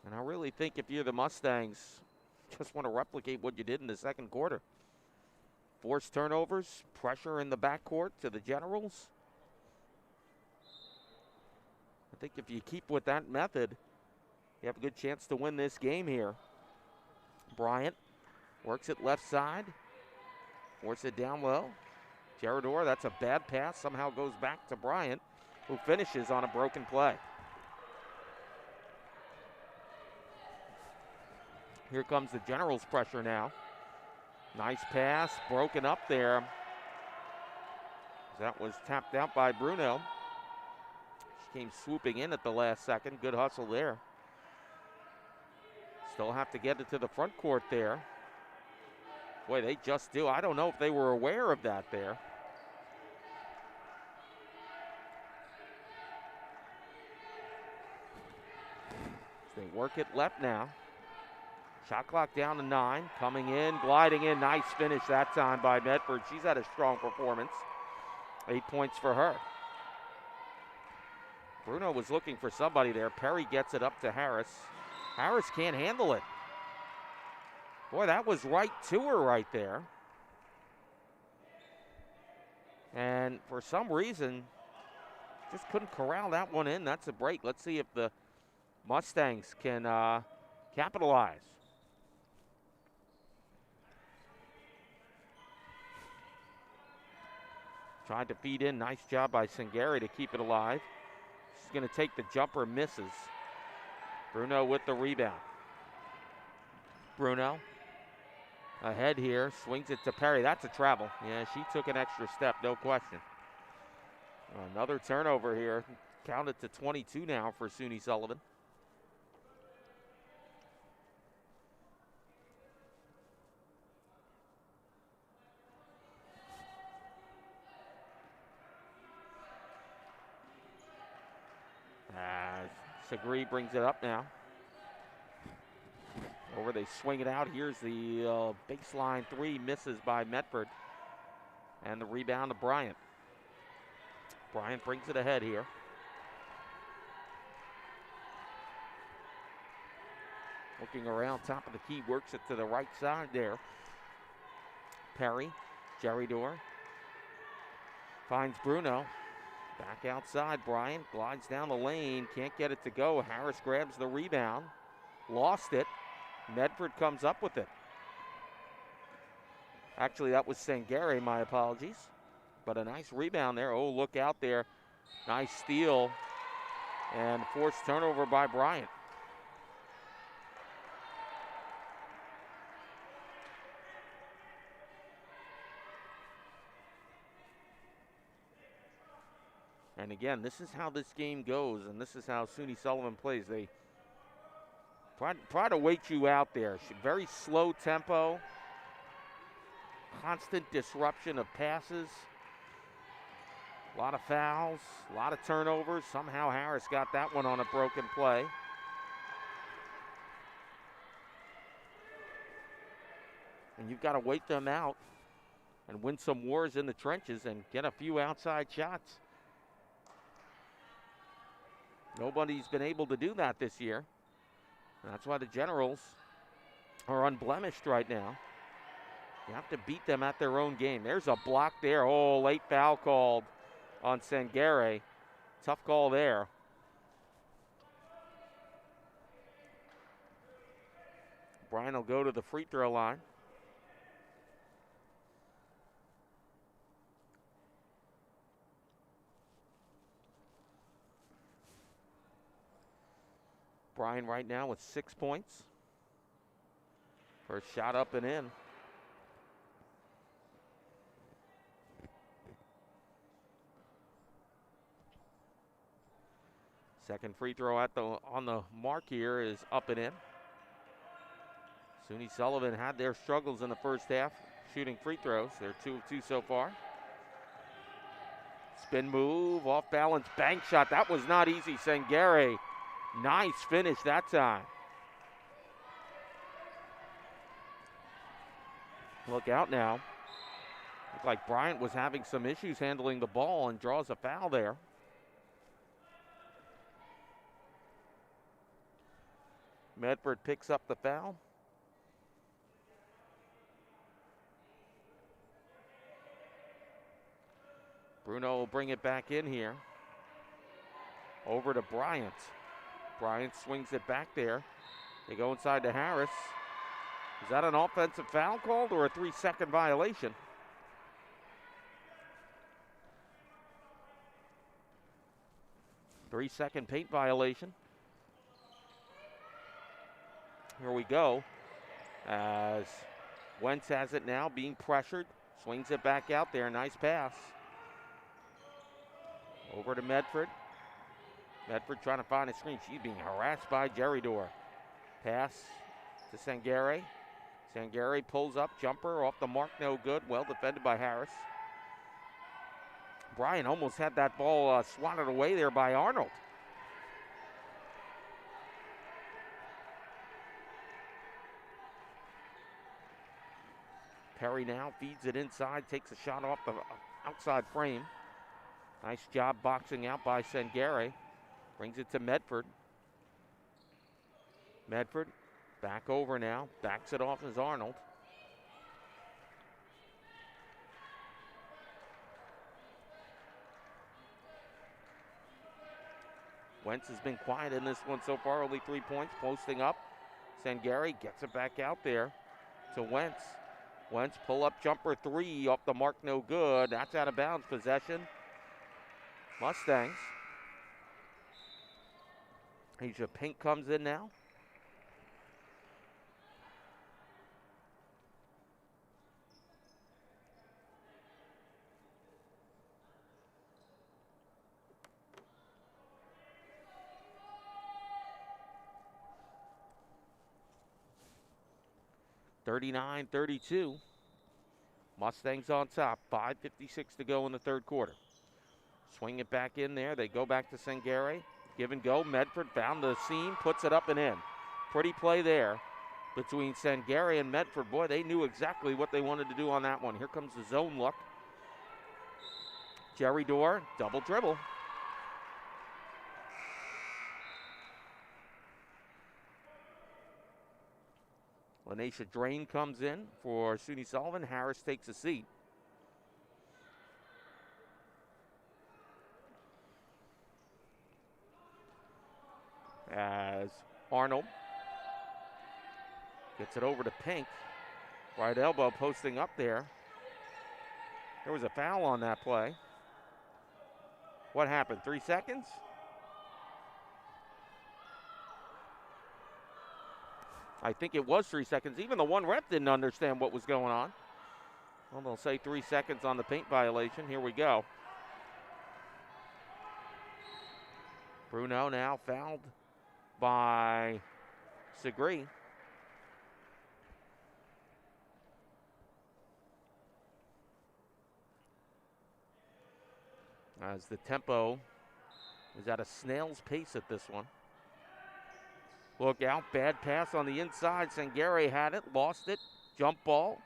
And I really think if you're the Mustangs, just want to replicate what you did in the second quarter. Force turnovers, pressure in the backcourt to the Generals. I think if you keep with that method, you have a good chance to win this game here. Bryant works it left side. Force it down low. Gerador, that's a bad pass. Somehow goes back to Bryant, who finishes on a broken play. Here comes the Generals' pressure now. Nice pass, broken up there. That was tapped out by Bruno. She came swooping in at the last second. Good hustle there. Still have to get it to the front court there. Boy, they just do. I don't know if they were aware of that there. They work it left now. Shot clock down to 9. Coming in, gliding in. Nice finish that time by Medford. She's had a strong performance. 8 points for her. Bruno was looking for somebody there. Perry gets it up to Harris. Harris can't handle it. Boy, that was right to her right there. And for some reason, just couldn't corral that one in. That's a break. Let's see if the Mustangs can capitalize. Tried to feed in. Nice job by Singari to keep it alive. She's going to take the jumper, misses. Bruno with the rebound. Bruno ahead here, swings it to Perry. That's a travel. Yeah, she took an extra step, no question. Another turnover here. Count it to 22 now for SUNY Sullivan. Segre brings it up now. Over, they swing it out. Here's the baseline 3, misses by Medford. And the rebound to Bryant. Bryant brings it ahead here. Looking around top of the key, works it to the right side there. Perry, Gerador. Finds Bruno. Back outside, Bryant glides down the lane, can't get it to go. Harris grabs the rebound, lost it. Medford comes up with it. Actually, that was Sangare, my apologies. But a nice rebound there. Oh, look out there. Nice steal and forced turnover by Bryant. And again, this is how this game goes, and this is how SUNY Sullivan plays. They try to wait you out there. Very slow tempo, constant disruption of passes. A lot of fouls, a lot of turnovers. Somehow Harris got that one on a broken play. And you've got to wait them out and win some wars in the trenches and get a few outside shots. Nobody's been able to do that this year. And that's why the Generals are unblemished right now. You have to beat them at their own game. There's a block there. Oh, late foul called on Sangare. Tough call there. Brian will go to the free throw line. Brian right now with 6 points. First shot up and in. Second free throw on the mark here is up and in. SUNY Sullivan had their struggles in the first half shooting free throws. They're 2 of 2 so far. Spin move, off balance, bank shot. That was not easy. Sangare, nice finish that time. Look out now. Looked like Bryant was having some issues handling the ball and draws a foul there. Medford picks up the foul. Bruno will bring it back in here. Over to Bryant. Bryant swings it back there. They go inside to Harris. Is that an offensive foul called or a 3-second violation? Three-second paint violation. Here we go. As Wentz has it now, being pressured. Swings it back out there. Nice pass. Over to Medford. Medford trying to find a screen. She's being harassed by Geridor. Pass to Sangare. Sangare pulls up. Jumper off the mark. No good. Well defended by Harris. Brian almost had that ball swatted away there by Arnold. Perry now feeds it inside. Takes a shot off the outside frame. Nice job boxing out by Sangare. Brings it to Medford. Medford back over now. Backs it off as Arnold. Wentz has been quiet in this one so far. Only 3 points. Posting up. Sangare gets it back out there to Wentz. Wentz pull up jumper 3 off the mark. No good. That's out of bounds. Possession. Mustangs. Asia Pink comes in now. (39-32). Mustangs on top. 5:56 to go in the third quarter. Swing it back in there. They go back to Sangare. Give and go. Medford found the seam, puts it up and in. Pretty play there between Sangare and Medford. Boy, they knew exactly what they wanted to do on that one. Here comes the zone look. Geridor, double dribble. Lanesha Drain comes in for SUNY Sullivan. Harris takes a seat. As Arnold gets it over to Pink. Right elbow posting up there. There was a foul on that play. What happened? 3 seconds? I think it was 3 seconds. Even the one rep didn't understand what was going on. Well, they'll say 3 seconds on the paint violation. Here we go. Bruno now fouled by Segre. as the tempo is at a snail's pace at this one. Look out, bad pass on the inside. Sangare had it, lost it, jump ball.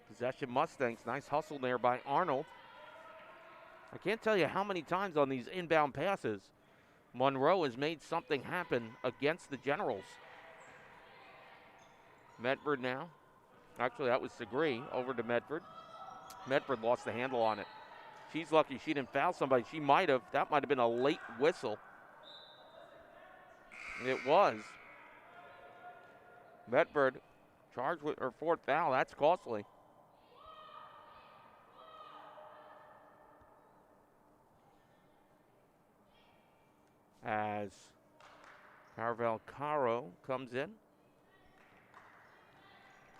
Possession Mustangs, nice hustle there by Arnold. I can't tell you how many times on these inbound passes Monroe has made something happen against the Generals. Medford now. Actually, that was Segre over to Medford. Medford lost the handle on it. She's lucky she didn't foul somebody. She might have. That might have been a late whistle. It was. Medford charged with her 4th foul. That's costly. As Carvel Caro comes in.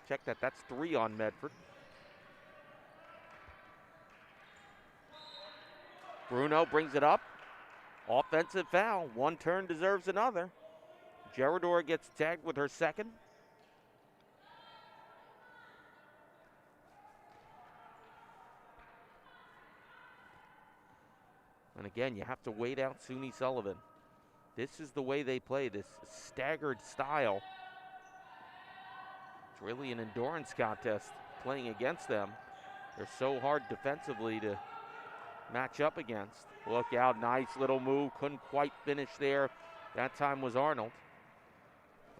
Check that. That's 3 on Medford. Bruno brings it up. Offensive foul. One turn deserves another. Gerador gets tagged with her 2nd. And again, you have to wait out SUNY Sullivan. This is the way they play, this staggered style. It's really an endurance contest playing against them. They're so hard defensively to match up against. Look out, nice little move. Couldn't quite finish there. That time was Arnold.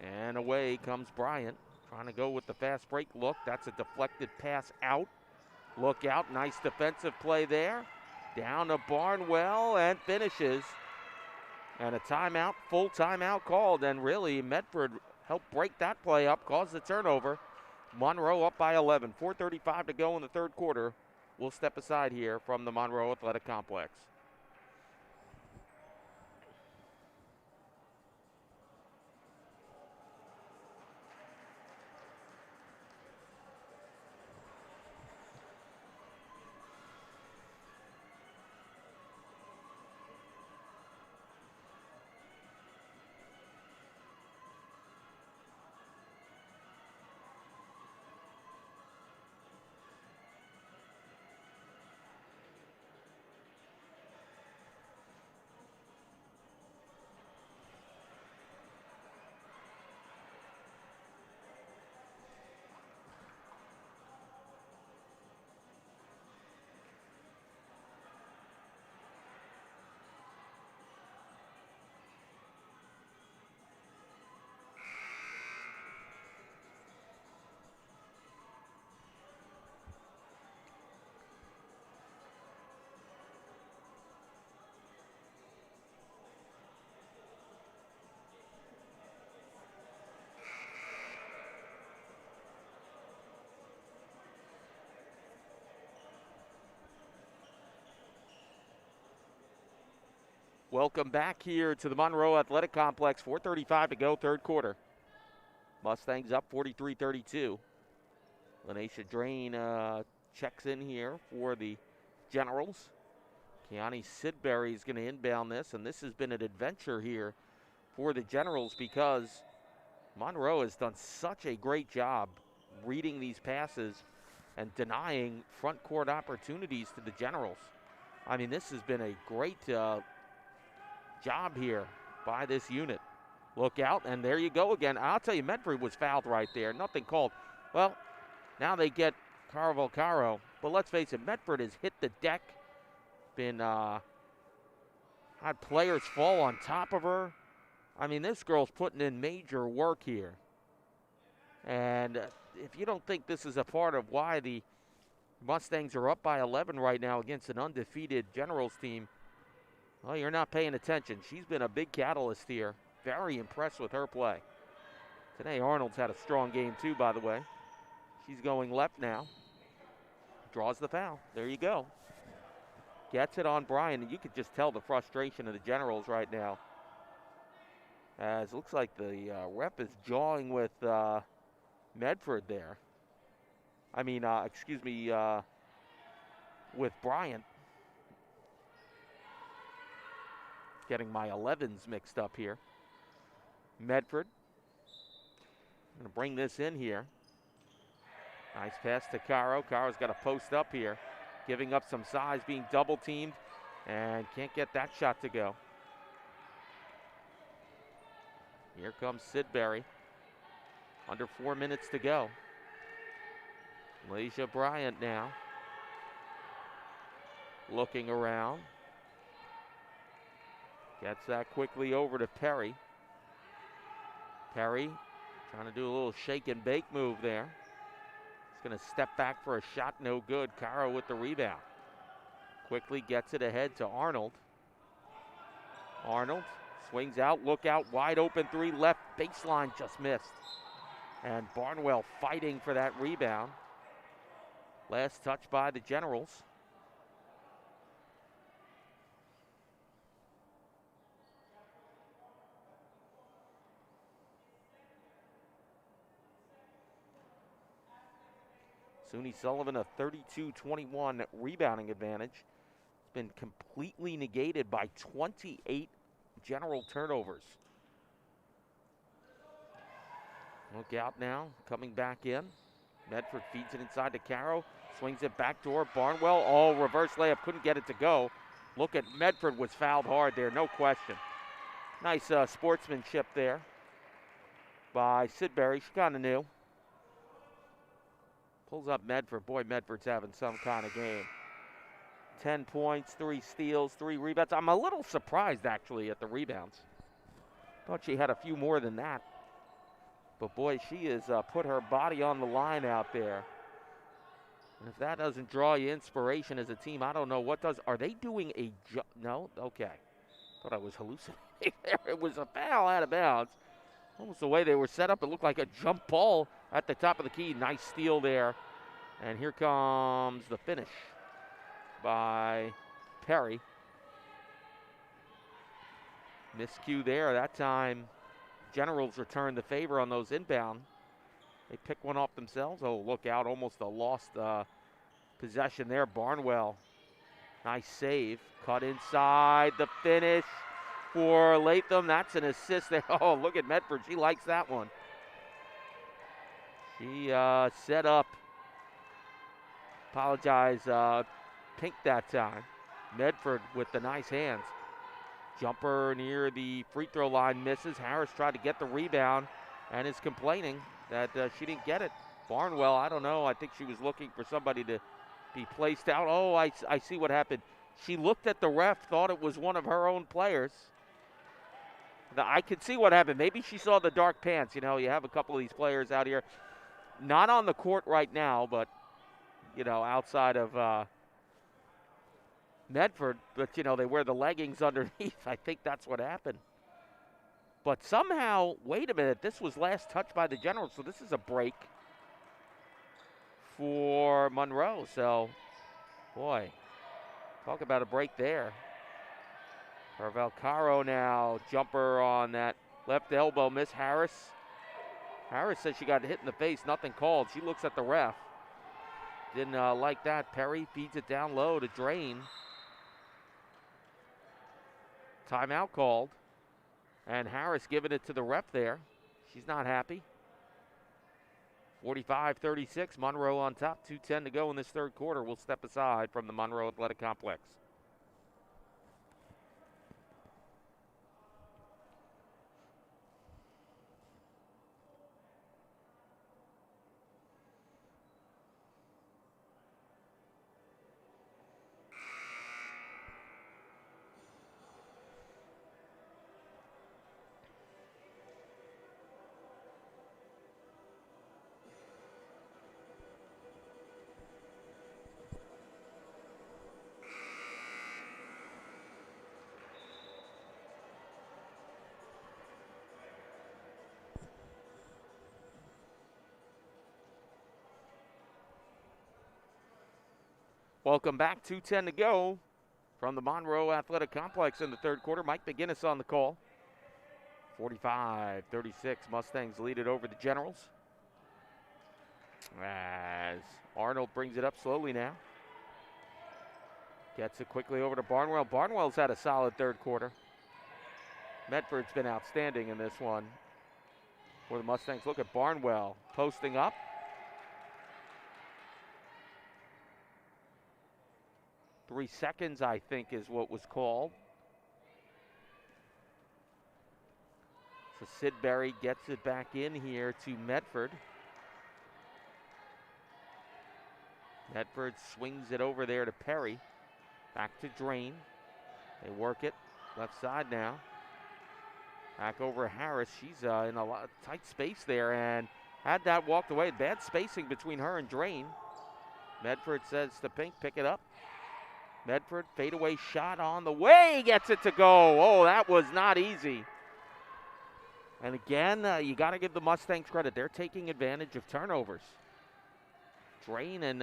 And away comes Bryant. Trying to go with the fast break look. That's a deflected pass out. Look out, nice defensive play there. Down to Barnwell and finishes. And a timeout, full timeout called. And really, Medford helped break that play up, caused the turnover. Monroe up by 11. 4:35 to go in the 3rd quarter. We'll step aside here from the Monroe Athletic Complex. Welcome back here to the Monroe Athletic Complex. 4:35 to go, 3rd quarter. Mustangs up 43-32. Lanesha Drain checks in here for the Generals. Keani Sidbury is going to inbound this, and this has been an adventure here for the Generals because Monroe has done such a great job reading these passes and denying front court opportunities to the Generals. I mean, this has been a great job here by this unit. Look out, and there you go again. I'll tell you, Medford was fouled right there. Nothing called. Well, now they get Carvel Caro. But let's face it, Medford has hit the deck, been had players fall on top of her. I mean, this girl's putting in major work here. And if you don't think this is a part of why the Mustangs are up by 11 right now against an undefeated Generals team, well, you're not paying attention. She's been a big catalyst here. Very impressed with her play. Today, Arnold's had a strong game too, by the way. She's going left now. Draws the foul. There you go. Gets it on Bryan, and you could just tell the frustration of the Generals right now. As it looks like the rep is jawing with Medford there. I mean, with Bryant. Getting my 11s mixed up here. Medford Going to bring this in here. Nice pass to Caro. Caro's got a post up here, giving up some size, being double teamed, and can't get that shot to go. Here comes Sidbury. Under 4 minutes to go. Malaysia Bryant now. Looking around. Gets that quickly over to Perry. Perry trying to do a little shake and bake move there. He's going to step back for a shot, no good. Caro with the rebound. Quickly gets it ahead to Arnold. Arnold swings out, look out, wide open three, left baseline, just missed. And Barnwell fighting for that rebound. Last touch by the Generals. SUNY Sullivan a 32-21 rebounding advantage. It's been completely negated by 28 General turnovers. Look out now, coming back in. Medford feeds it inside to Caro, swings it backdoor. Barnwell, reverse layup, couldn't get it to go. Look at Medford, was fouled hard there, no question. Nice sportsmanship there by Sidbury, she kind of knew. Pulls up Medford. Boy, Medford's having some kind of game. 10 points, 3 steals, 3 rebounds. I'm a little surprised, actually, at the rebounds. Thought she had a few more than that. But, boy, she has put her body on the line out there. And if that doesn't draw you inspiration as a team, I don't know what does. Are they doing a jump? No? Okay. Thought I was hallucinating there. It was a foul out of bounds. Almost the way they were set up, it looked like a jump ball at the top of the key. Nice steal there. And here comes the finish by Perry. Miscue there. That time, Generals return the favor on those inbound. They pick one off themselves. Oh, look out. Almost a lost possession there. Barnwell. Nice save. Cut inside. The finish for Latham. That's an assist there. Oh, look at Medford. She likes that one. She set up. Apologize, Pink that time. Medford with the nice hands. Jumper near the free throw line misses. Harris tried to get the rebound and is complaining that she didn't get it. Barnwell, I don't know. I think she was looking for somebody to be placed out. Oh, I see what happened. She looked at the ref, thought it was one of her own players. I could see what happened. Maybe she saw the dark pants. You know, you have a couple of these players out here. Not on the court right now, but, you know, outside of Medford. But, you know, they wear the leggings underneath. I think that's what happened. But somehow, wait a minute, this was last touch by the Generals, so this is a break for Monroe. So, boy, talk about a break there. Carvel Caro now, jumper on that left elbow, miss. Harris says she got hit in the face, nothing called. She looks at the ref. Didn't like that. Perry feeds it down low to Drain. Timeout called. And Harris giving it to the ref there. She's not happy. 45-36, Monroe on top. 2:10 to go in this third quarter. We'll step aside from the Monroe Athletic Complex. Welcome back. 2:10 to go from the Monroe Athletic Complex in the third quarter. Mike McGinnis on the call. 45-36, Mustangs lead it over the Generals. As Arnold brings it up slowly now. Gets it quickly over to Barnwell. Barnwell's had a solid third quarter. Medford's been outstanding in this one. For the Mustangs, look at Barnwell posting up. Three seconds, I think, is what was called. So Sidbury gets it back in here to Medford. Medford swings it over there to Perry. Back to Drain. They work it. Left side now. Back over Harris. She's in a lot of tight space there and had that walked away. Bad spacing between her and Drain. Medford says to Pink, pick it up. Medford, fadeaway shot on the way. Gets it to go. Oh, that was not easy. And again, you got to give the Mustangs credit. They're taking advantage of turnovers. Drain and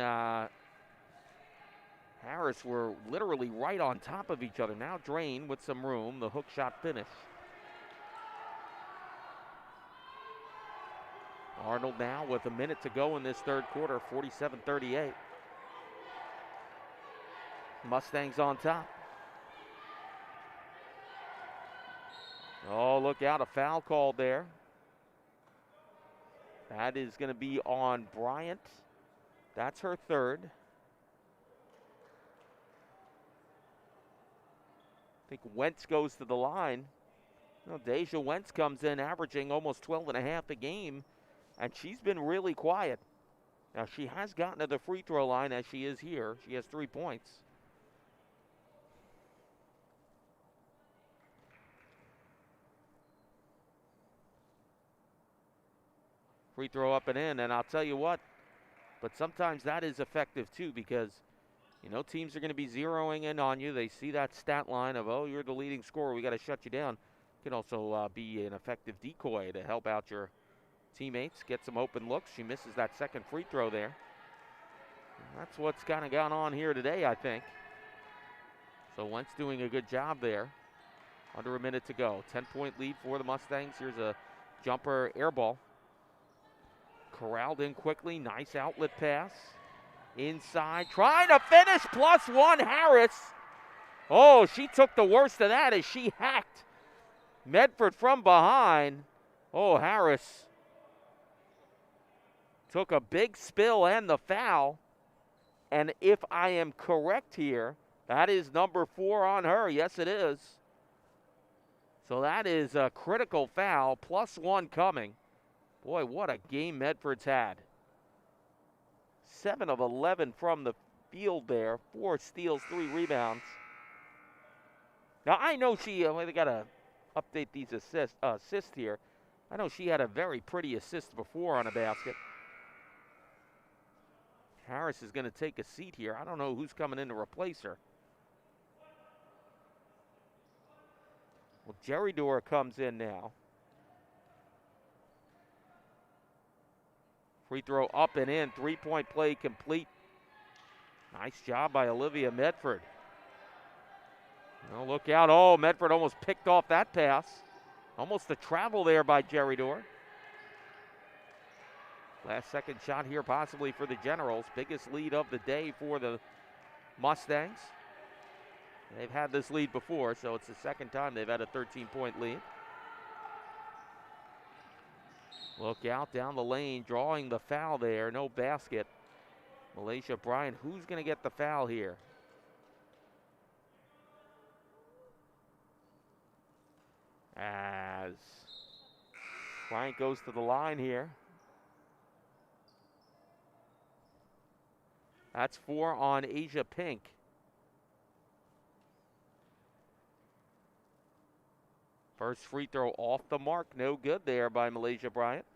Harris were literally right on top of each other. Now Drain with some room. The hook shot finish. Arnold now with a minute to go in this third quarter, 47-38. Mustangs on top. Oh, look out, a foul called there. That is going to be on Bryant. That's her third. I think Wentz goes to the line. You know, Deja Wentz comes in averaging almost 12 and a half a game, and she's been really quiet. Now, she has gotten to the free throw line as she is here. She has 3 points. Free throw up and in, and I'll tell you what, but sometimes that is effective too because, you know, teams are going to be zeroing in on you. They see that stat line of, oh, you're the leading scorer, we got to shut you down. It can also be an effective decoy to help out your teammates, get some open looks. She misses that second free throw there. And that's what's kind of gone on here today, I think. So Wentz doing a good job there. Under a minute to go. 10-point lead for the Mustangs. Here's a jumper air ball. Corralled in quickly. Nice outlet pass. Inside. Trying to finish. +1 Harris. Oh, she took the worst of that as she hacked Medford from behind. Oh, Harris took a big spill and the foul. And if I am correct here, that is number 4 on her. Yes, it is. So that is a critical foul. +1 coming. Boy, what a game Medford's had. 7 of 11 from the field there. 4 steals, 3 rebounds. Now, I know she, they got to update these assists here. I know she had a very pretty assist before on a basket. Harris is going to take a seat here. I don't know who's coming in to replace her. Well, Jerry Dorr comes in now. Free throw up and in. 3-point play complete. Nice job by Olivia Medford. Oh, look out. Oh, Medford almost picked off that pass. Almost a travel there by Jerry Dorr. Last second shot here possibly for the Generals. Biggest lead of the day for the Mustangs. They've had this lead before, so it's the second time they've had a 13-point lead. Look out down the lane, drawing the foul there. No basket. Malaysia Bryant, who's going to get the foul here? As Bryant goes to the line here. That's 4 on Asia Pink. First free throw off the mark. No good there by Malaysia Bryant.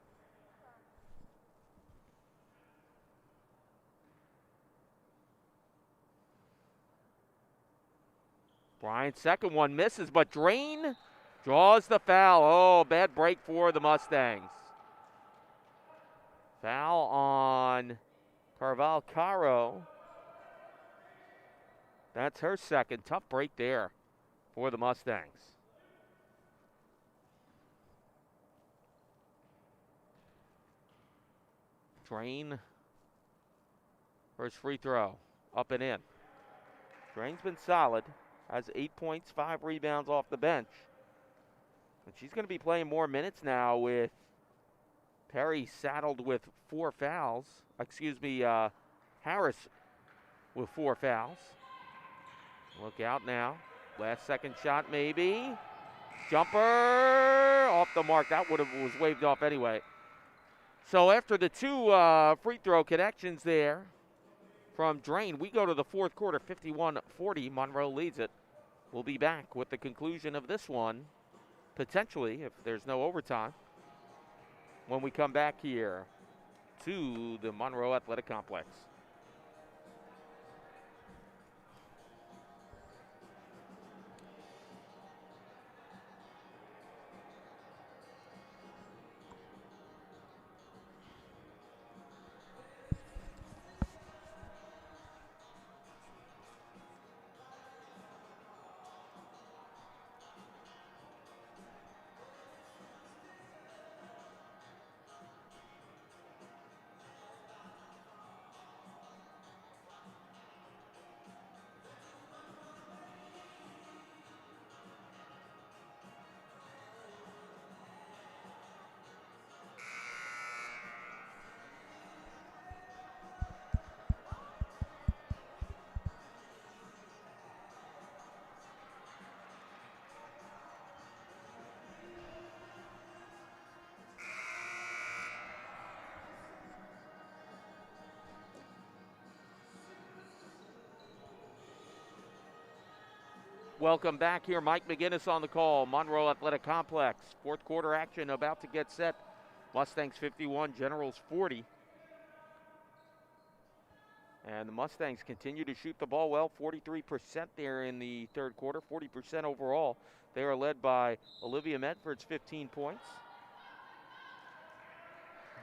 Bryant's second one misses, but Drain draws the foul. Oh, bad break for the Mustangs. Foul on Carval Caro. That's her second. Tough break there for the Mustangs. Drain. First free throw. Up and in. Drain's been solid. Has 8 points, 5 rebounds off the bench. And she's going to be playing more minutes now with Perry saddled with 4 fouls. Harris with 4 fouls. Look out now. Last second shot maybe. Jumper off the mark. That was waved off anyway. So after the 2 free throw connections there from Drain, we go to the fourth quarter, 51-40. Monroe leads it. We'll be back with the conclusion of this one, potentially, if there's no overtime, when we come back here to the Monroe Athletic Complex. Welcome back here. Mike McGinnis on the call. Monroe Athletic Complex. Fourth quarter action about to get set. Mustangs 51, Generals 40. And the Mustangs continue to shoot the ball well. 43% there in the third quarter, 40% overall. They are led by Olivia Medford's 15 points.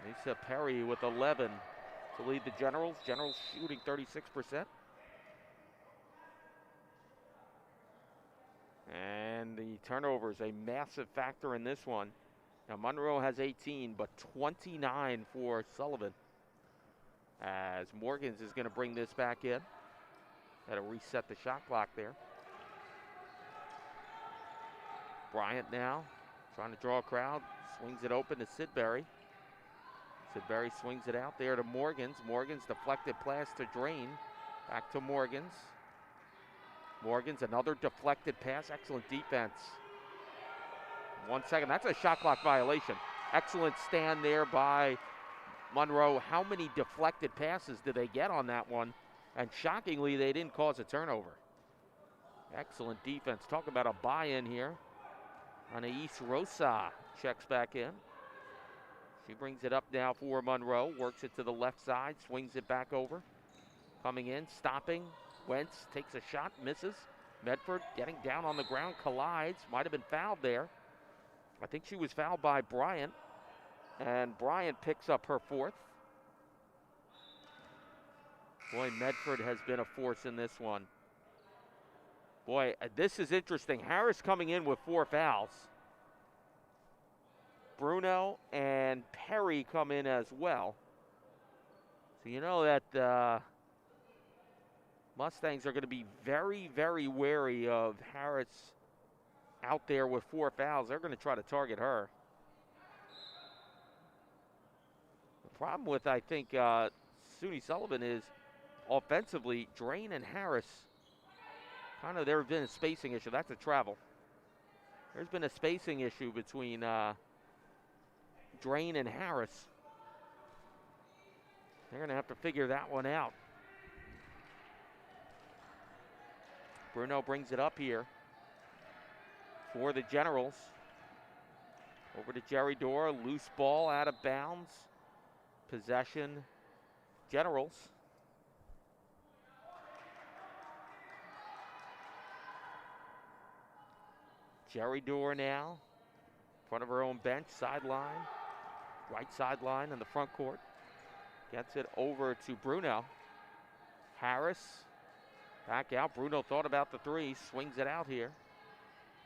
Lisa Perry with 11 to lead the Generals. Generals shooting 36%. And the turnover is a massive factor in this one. Now Monroe has 18, but 29 for Sullivan. As Morgans is going to bring this back in. That'll reset the shot clock there. Bryant now trying to draw a crowd. Swings it open to Sidbury. Sidbury swings it out there to Morgans. Morgans deflected pass to Drain. Back to Morgans. Morgans, another deflected pass. Excellent defense. 1 second. That's a shot clock violation. Excellent stand there by Monroe. How many deflected passes did they get on that one? And shockingly, they didn't cause a turnover. Excellent defense. Talk about a buy-in here. Anais Rosa checks back in. She brings it up now for Monroe. Works it to the left side. Swings it back over. Coming in, stopping. Wentz takes a shot, misses. Medford getting down on the ground, collides. Might have been fouled there. I think she was fouled by Bryant. And Bryant picks up her 4th. Boy, Medford has been a force in this one. Boy, this is interesting. Harris coming in with 4 fouls. Bruno and Perry come in as well. So you know that Mustangs are going to be very, very wary of Harris out there with 4 fouls. They're going to try to target her. The problem with, I think, SUNY Sullivan is offensively, Drain and Harris, kind of there has been a spacing issue. That's a travel. There's been a spacing issue between Drain and Harris. They're going to have to figure that one out. Bruno brings it up here for the Generals. Over to Jerry Dorr, loose ball out of bounds. Possession, Generals. Jerry Dorr now, in front of her own bench, sideline, right sideline in the front court. Gets it over to Bruno. Harris. Back out. Bruno thought about the 3. Swings it out here.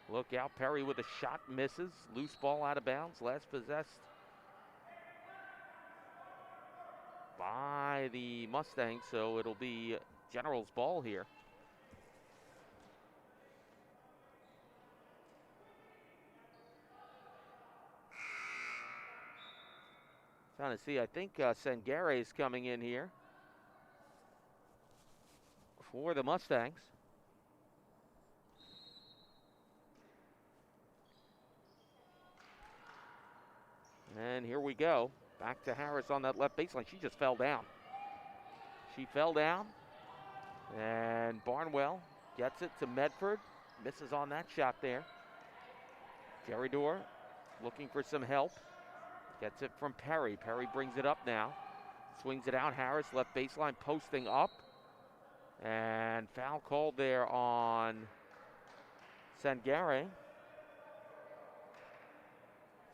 Look out. Perry with a shot. Misses. Loose ball out of bounds. Last possessed by the Mustangs. So it'll be General's ball here. Trying to see, I think Sangare is coming in here for the Mustangs. And here we go. Back to Harris on that left baseline. She just fell down. She fell down. And Barnwell gets it to Medford. Misses on that shot there. Jerry Dorr looking for some help. Gets it from Perry. Perry brings it up now. Swings it out. Harris left baseline posting up. And foul called there on Sangare.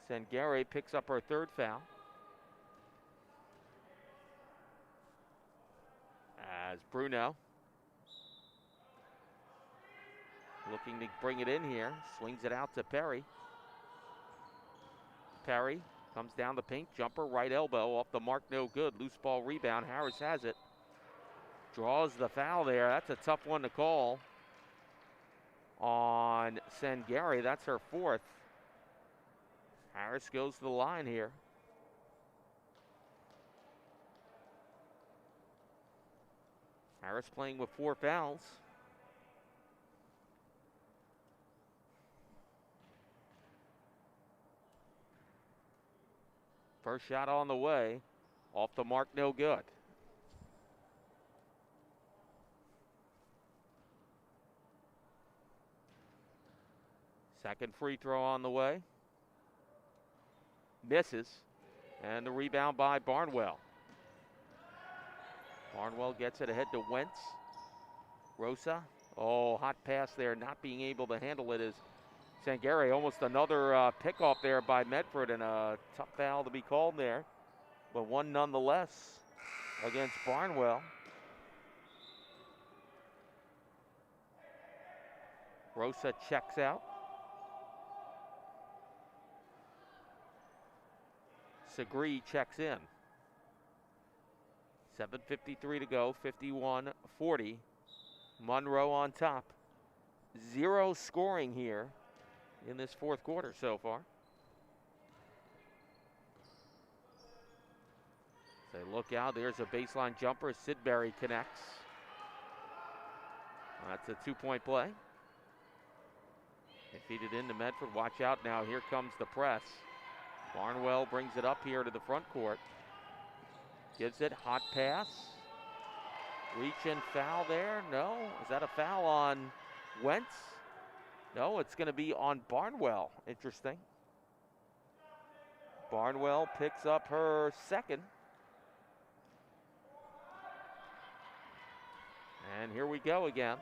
Sangare picks up her third foul. As Bruno looking to bring it in here. Swings it out to Perry. Perry comes down the paint. Jumper, right elbow. Off the mark, no good. Loose ball rebound. Harris has it. Draws the foul there. That's a tough one to call on Sangare. That's her fourth. Harris goes to the line here. Harris playing with 4 fouls. First shot on the way. Off the mark, no good. Second free throw on the way. Misses. And the rebound by Barnwell. Barnwell gets it ahead to Wentz. Rosa. Oh, hot pass there. Not being able to handle it is Sangare. Almost another pickoff there by Medford, and a tough foul to be called there. But one nonetheless against Barnwell. Rosa checks out. Segre checks in. 7:53 to go, 51-40. Monroe on top. 0 scoring here in this fourth quarter so far. They look out, there's a baseline jumper. Sidbury connects. That's a 2-point play. They feed it into Medford. Watch out now, here comes the press. Barnwell brings it up here to the front court. Gives it, hot pass. Reach and foul there. No, is that a foul on Wentz? No, it's going to be on Barnwell. Interesting. Barnwell picks up her second. And here we go again.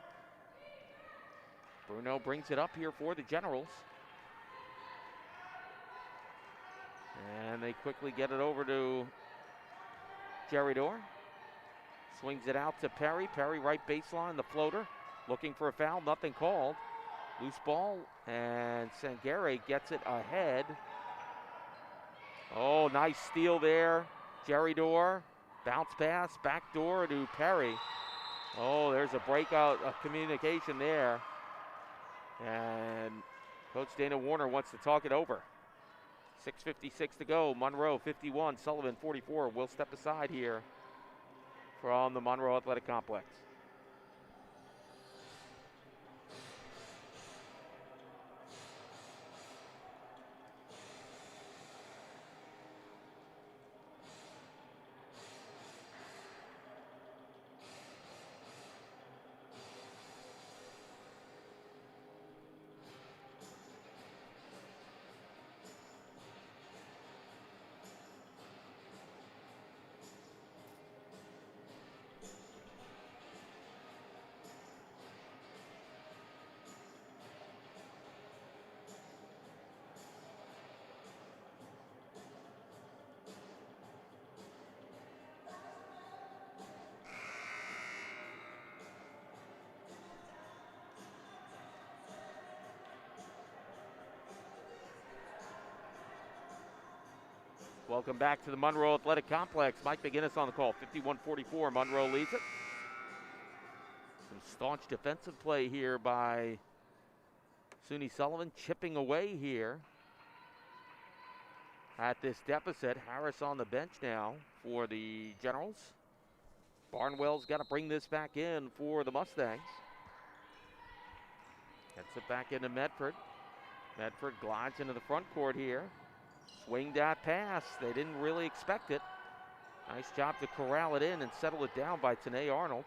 Bruno brings it up here for the Generals. And they quickly get it over to Jerry Dorr. Swings it out to Perry. Perry right baseline, the floater. Looking for a foul, nothing called. Loose ball, and Sangare gets it ahead. Oh, nice steal there. Jerry Dorr, bounce pass, back door to Perry. Oh, there's a breakout of communication there. And Coach Dana Warner wants to talk it over. 6:56 to go. Monroe 51, Sullivan 44. We'll step aside here from the Monroe Athletic Complex. Welcome back to the Monroe Athletic Complex. Mike McGinnis on the call. 51-44, Monroe leads it. Some staunch defensive play here by Suni Sullivan, chipping away here at this deficit. Harris on the bench now for the Generals. Barnwell's got to bring this back in for the Mustangs. Gets it back into Medford. Medford glides into the front court here. Swing that pass. They didn't really expect it. Nice job to corral it in and settle it down by Tanae Arnold.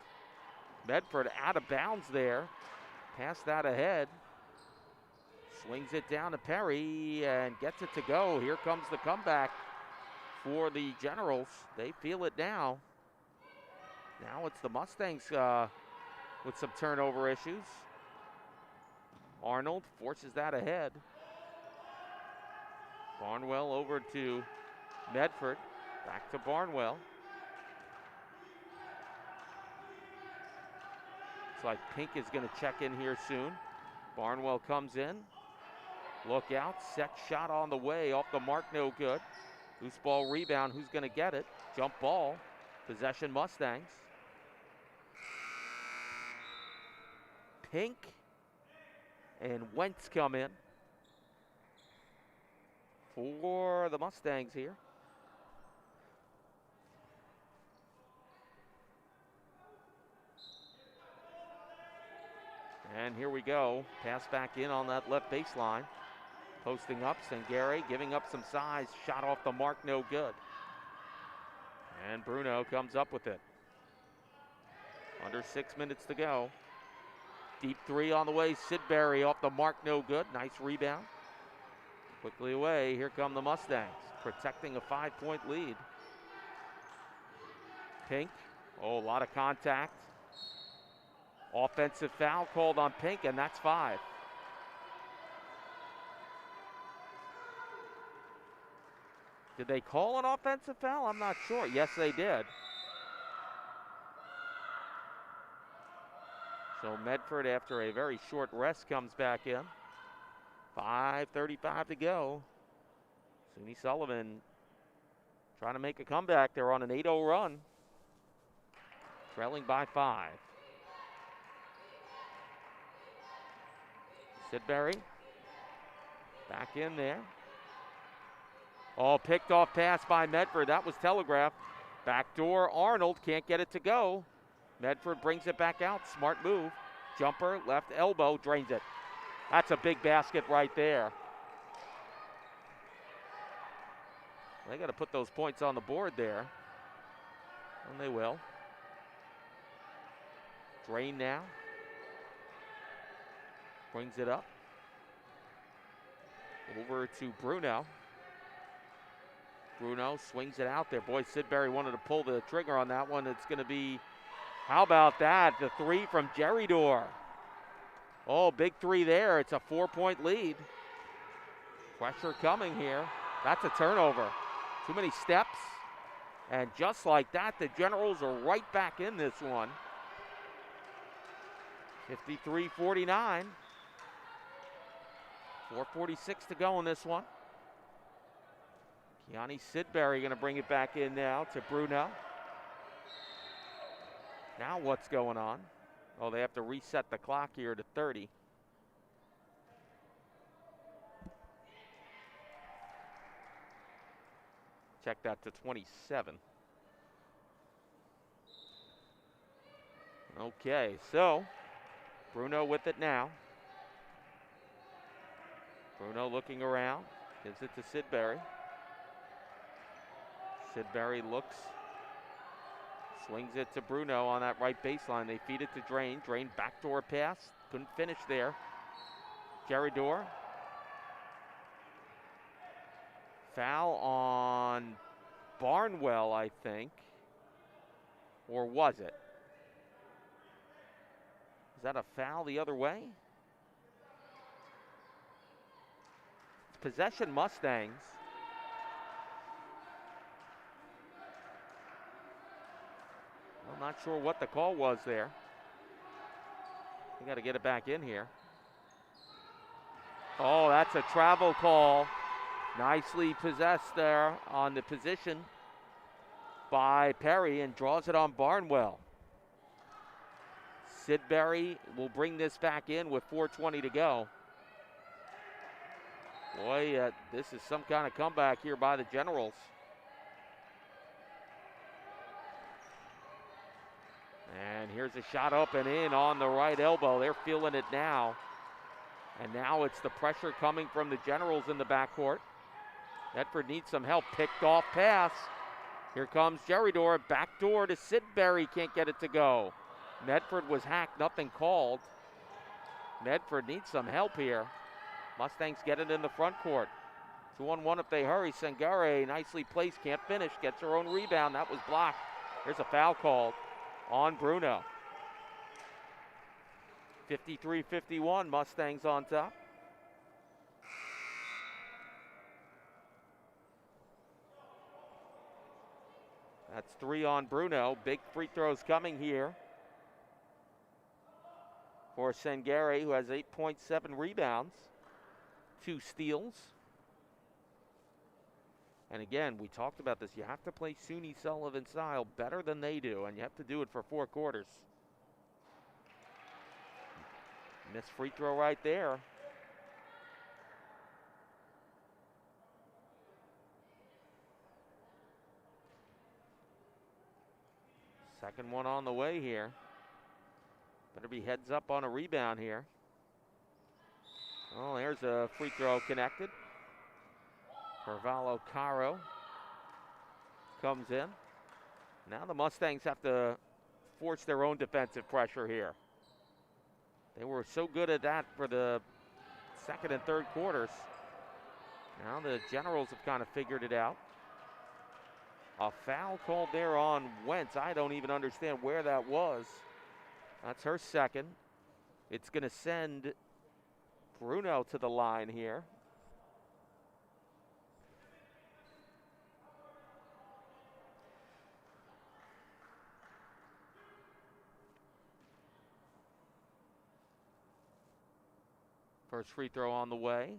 Medford out of bounds there. Pass that ahead. Swings it down to Perry and gets it to go. Here comes the comeback for the Generals. They feel it now. Now it's the Mustangs with some turnover issues. Arnold forces that ahead. Barnwell over to Medford. Back to Barnwell. Looks like Pink is going to check in here soon. Barnwell comes in. Look out. Set shot on the way. Off the mark, no good. Loose ball rebound. Who's going to get it? Jump ball. Possession Mustangs. Pink and Wentz come in for the Mustangs here. And here we go. Pass back in on that left baseline. Posting up, Sangari giving up some size. Shot off the mark, no good. And Bruno comes up with it. Under 6 minutes to go. Deep three on the way. Sidbury off the mark, no good. Nice rebound. Quickly away. Here come the Mustangs. Protecting a 5-point lead. Pink. Oh, a lot of contact. Offensive foul called on Pink, and that's 5. Did they call an offensive foul? I'm not sure. Yes, they did. So Medford, after a very short rest, comes back in. 5:35 to go. SUNY Sullivan trying to make a comeback. They're on an 8-0 run. Trailing by 5. Sidbury back in there. Oh, picked off pass by Medford. That was telegraphed. Backdoor Arnold can't get it to go. Medford brings it back out. Smart move. Jumper, left elbow, drains it. That's a big basket right there. They got to put those points on the board there. And they will. Drain now. Brings it up. Over to Bruno. Bruno swings it out there. Boy, Sidbury wanted to pull the trigger on that one. It's going to be, how about that? The 3 from Jerry Dorr. Oh, big 3 there. It's a 4-point lead. Pressure coming here. That's a turnover. Too many steps. And just like that, the Generals are right back in this one. 53-49. 4:46 to go in this one. Keani Sidbury going to bring it back in now to Bruno. Now what's going on? Oh, they have to reset the clock here to 30. Check that to 27. Okay, so Bruno with it now. Bruno looking around, gives it to Sidbury. Sidbury looks, swings it to Bruno on that right baseline. They feed it to Drain. Drain backdoor pass, couldn't finish there. Jerry Dorr. Foul on Barnwell, I think. Or was it? Is that a foul the other way? Possession Mustangs. I'm not sure what the call was there. We got to get it back in here. Oh, that's a travel call. Nicely possessed there on the position by Perry, and draws it on Barnwell. Sidbury will bring this back in with 4:20 to go. Boy, this is some kind of comeback here by the Generals. And here's a shot up and in on the right elbow. They're feeling it now. And now it's the pressure coming from the Generals in the backcourt. Medford needs some help. Picked off pass. Here comes Geridor. Back door to Sidbury. Can't get it to go. Medford was hacked. Nothing called. Medford needs some help here. Mustangs get it in the front court. 2-on-1 if they hurry. Sengare nicely placed. Can't finish. Gets her own rebound. That was blocked. Here's a foul called on Bruno. 53-51. Mustangs on top. That's 3 on Bruno. Big free throws coming here for Sengare, who has 8.7 rebounds, 2 steals. And again, we talked about this. You have to play SUNY Sullivan style better than they do, and you have to do it for 4 quarters. Missed free throw right there. Second one on the way here. Better be heads up on a rebound here. Oh, there's a free throw connected. Carvalho Caro comes in. Now the Mustangs have to force their own defensive pressure here. They were so good at that for the second and third quarters. Now the Generals have kind of figured it out. A foul called there on Wentz. I don't even understand where that was. That's her second. It's going to send Bruno to the line here. First free throw on the way.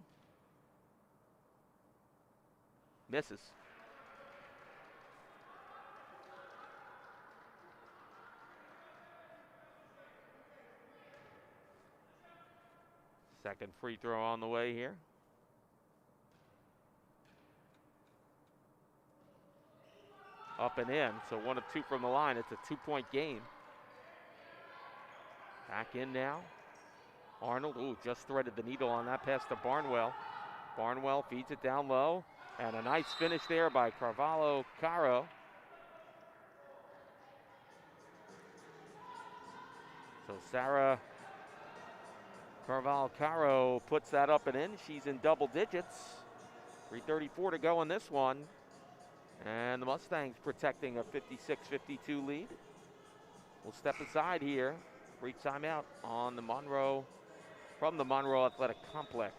Misses. Second free throw on the way here. Up and in, so 1 of 2 from the line. It's a 2-point game. Back in now. Arnold, just threaded the needle on that pass to Barnwell. Barnwell feeds it down low, and a nice finish there by Carvalho Caro. So Sarah Carvalho Caro puts that up and in. She's in double digits. 3:34 to go in this one. And the Mustangs protecting a 56-52 lead. We'll step aside here. Brief timeout on the Monroe, from the Monroe Athletic Complex.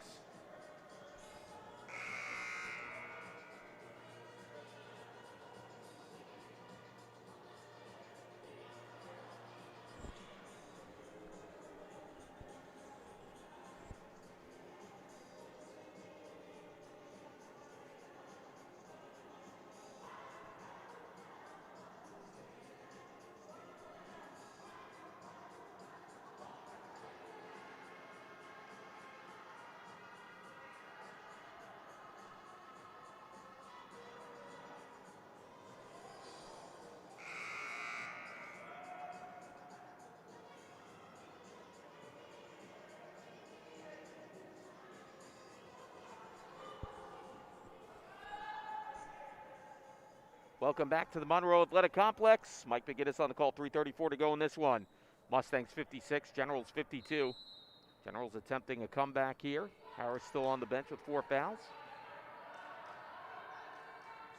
Welcome back to the Monroe Athletic Complex. Mike McGinnis on the call, 3:34 to go in this one. Mustangs 56, Generals 52. Generals attempting a comeback here. Harris still on the bench with 4 fouls.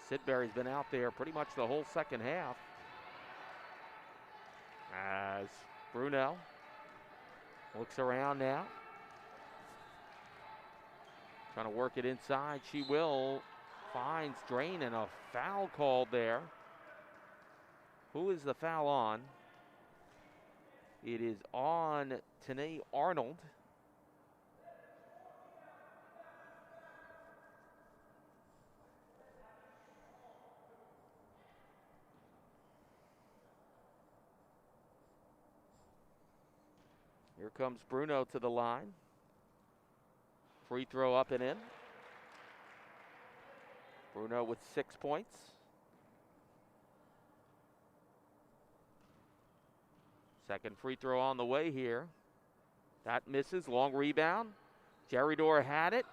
Sidbury's been out there pretty much the whole second half. As Bruno looks around now. Trying to work it inside. She will. Finds Drain, and a foul called there. Who is the foul on? It is on Tanae Arnold. Here comes Bruno to the line. Free throw up and in. Bruno with 6 points. Second free throw on the way here. That misses. Long rebound. Geridor had it.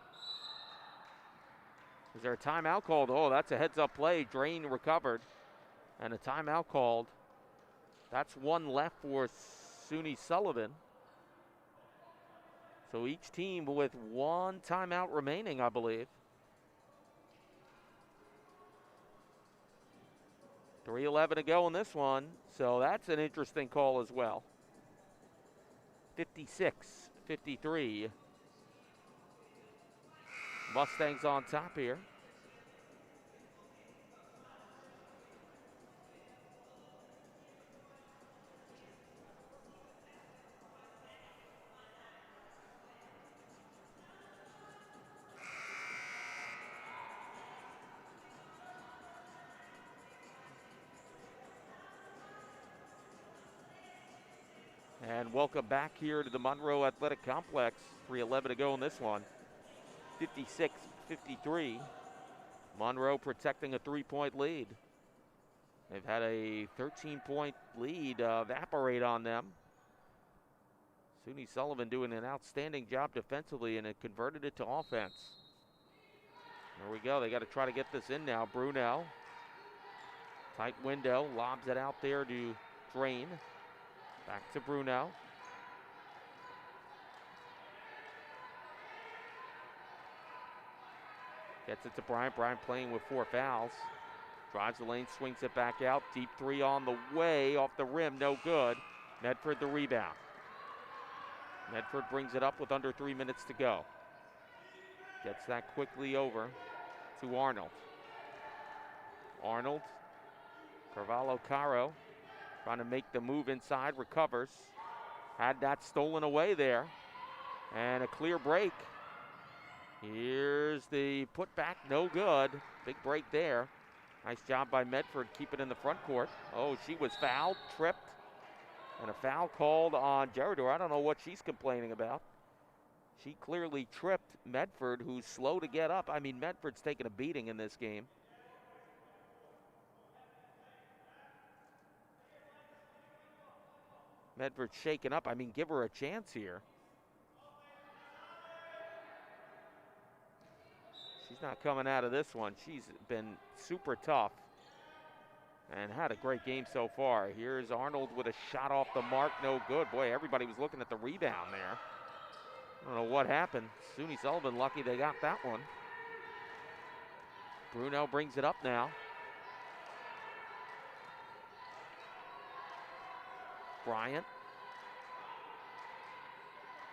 Is there a timeout called? Oh, that's a heads-up play. Drain recovered. And a timeout called. That's one left for SUNY Sullivan. So each team with one timeout remaining, I believe. 3:11 to go in this one. So that's an interesting call as well. 56-53. Mustangs on top here. And welcome back here to the Monroe Athletic Complex. 3:11 to go in this one. 56-53. Monroe protecting a 3-point lead. They've had a 13-point lead evaporate on them. SUNY Sullivan doing an outstanding job defensively, and it converted it to offense. There we go. They got to try to get this in now. Bruno. Tight window. Lobs it out there to Drain. Back to Bruno. Gets it to Bryant. Bryant playing with 4 fouls. Drives the lane, swings it back out. Deep three on the way, off the rim, no good. Medford the rebound. Medford brings it up with under 3 minutes to go. Gets that quickly over to Arnold. Arnold, Carvalho Caro, trying to make the move inside, recovers. Had that stolen away there. And a clear break. Here's the putback, no good. Big break there. Nice job by Medford, keep it in the front court. Oh, she was fouled, tripped, and a foul called on Geridor. I don't know what she's complaining about. She clearly tripped Medford, who's slow to get up. I mean, Medford's taking a beating in this game. Medford's shaken up. I mean, give her a chance here. She's not coming out of this one. She's been super tough and had a great game so far. Here's Arnold with a shot off the mark, no good. Boy, everybody was looking at the rebound there. I don't know what happened. SUNY Sullivan lucky they got that one. Bruno brings it up now. Bryant.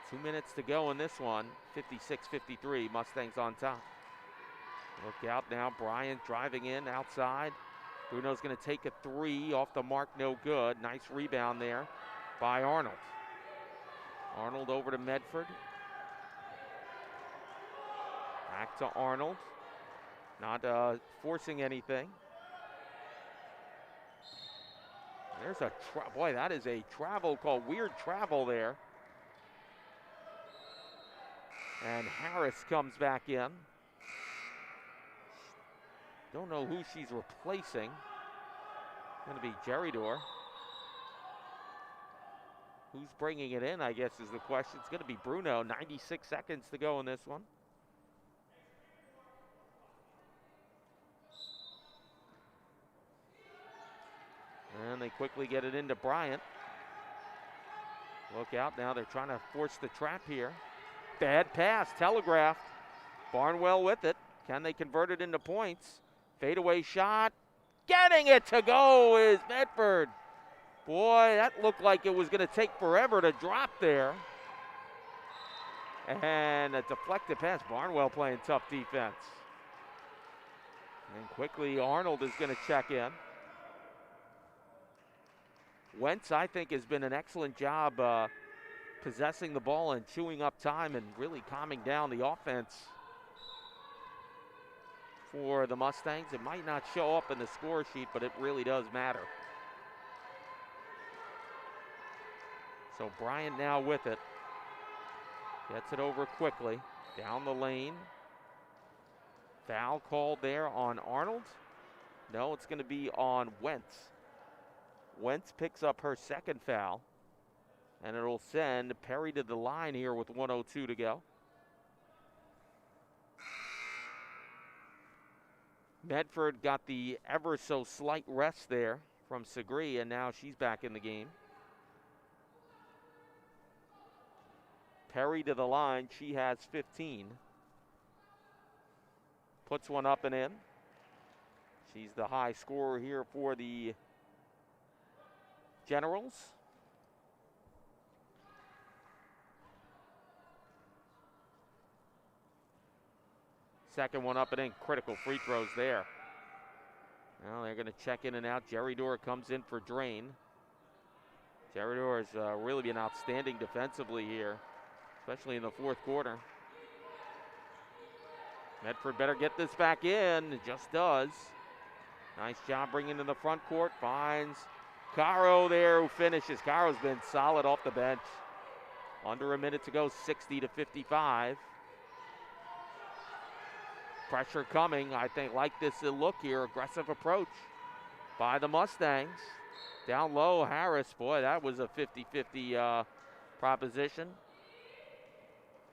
2 minutes to go in this one. 56-53, Mustangs on top. Look out now, Bryant driving in outside. Bruno's going to take a 3 off the mark, no good. Nice rebound there by Arnold. Arnold over to Medford. Back to Arnold. Not forcing anything. There's a, boy, that is a travel call, weird travel there. And Harris comes back in. Don't know who she's replacing. Going to be Geridor. Who's bringing it in, I guess, is the question. It's going to be Bruno. 96 seconds to go in this one. And they quickly get it into Bryant. Look out now. They're trying to force the trap here. Bad pass. Telegraphed. Barnwell with it. Can they convert it into points? Fadeaway shot. Getting it to go is Medford. Boy, that looked like it was going to take forever to drop there. And a deflected pass. Barnwell playing tough defense. And quickly Arnold is going to check in. Wentz, I think, has been an excellent job possessing the ball and chewing up time and really calming down the offense for the Mustangs. It might not show up in the score sheet, but it really does matter. So Bryant now with it. Gets it over quickly. Down the lane. Foul called there on Arnold. No, it's going to be on Wentz. Wentz picks up her second foul, and it'll send Perry to the line here with 1:02 to go. Medford got the ever so slight rest there from Segre, and now she's back in the game. Perry to the line, she has 15. Puts one up and in. She's the high scorer here for the Generals. Second one up and in. Critical free throws there. Now they're going to check in and out. Jerry Dorr comes in for Drain. Jerry Dorr has really been outstanding defensively here, especially in the fourth quarter. Medford better get this back in. It just does. Nice job bringing in the front court. Finds Caro there who finishes. Caro's been solid off the bench. Under a minute to go, 60-55. Pressure coming. I think like this look here. Aggressive approach by the Mustangs. Down low, Harris. Boy, that was a 50-50 proposition.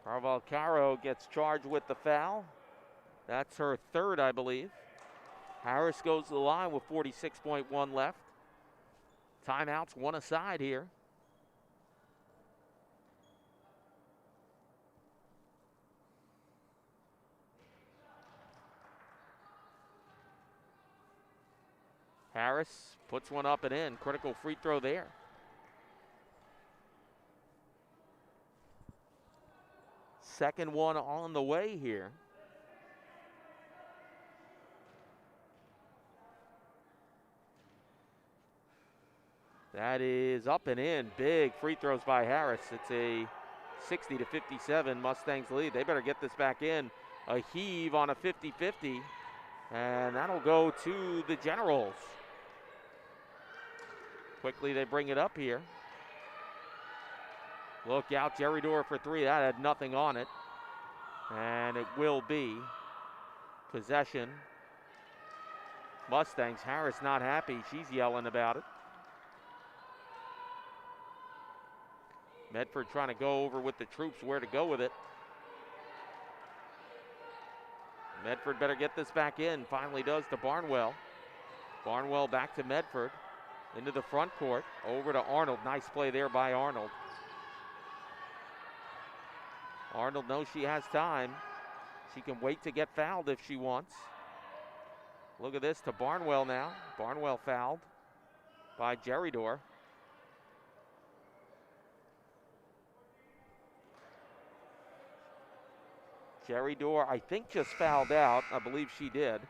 Carval Caro gets charged with the foul. That's her third, I believe. Harris goes to the line with 46.1 left. Timeouts, one aside here. Harris puts one up and in. Critical free throw there. Second one on the way here. That is up and in. Big free throws by Harris. It's a 60-57 Mustangs lead. They better get this back in. A heave on a 50-50. And that'll go to the Generals. Quickly they bring it up here. Look out, Jerry Dorr for three. That had nothing on it. And it will be possession. Mustangs. Harris not happy. She's yelling about it. Medford trying to go over with the troops where to go with it. Medford better get this back in. Finally does to Barnwell. Barnwell back to Medford. Into the front court. Over to Arnold. Nice play there by Arnold. Arnold knows she has time. She can wait to get fouled if she wants. Look at this to Barnwell now. Barnwell fouled by Jerry Dorr. Jerry Dorr, I think, just fouled out. I believe she did.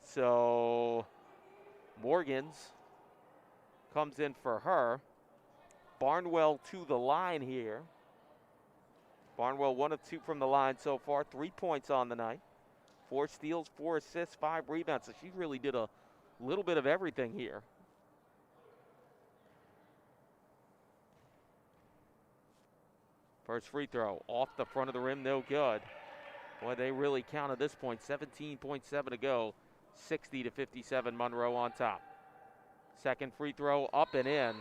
So Morgans comes in for her. Barnwell to the line here. Barnwell 1 of 2 from the line so far. 3 points on the night. 4 steals, 4 assists, 5 rebounds. So she really did a little bit of everything here. First free throw off the front of the rim, no good. Boy, they really count at this point. 17.7 to go. 60-57, Monroe on top. Second free throw up and in.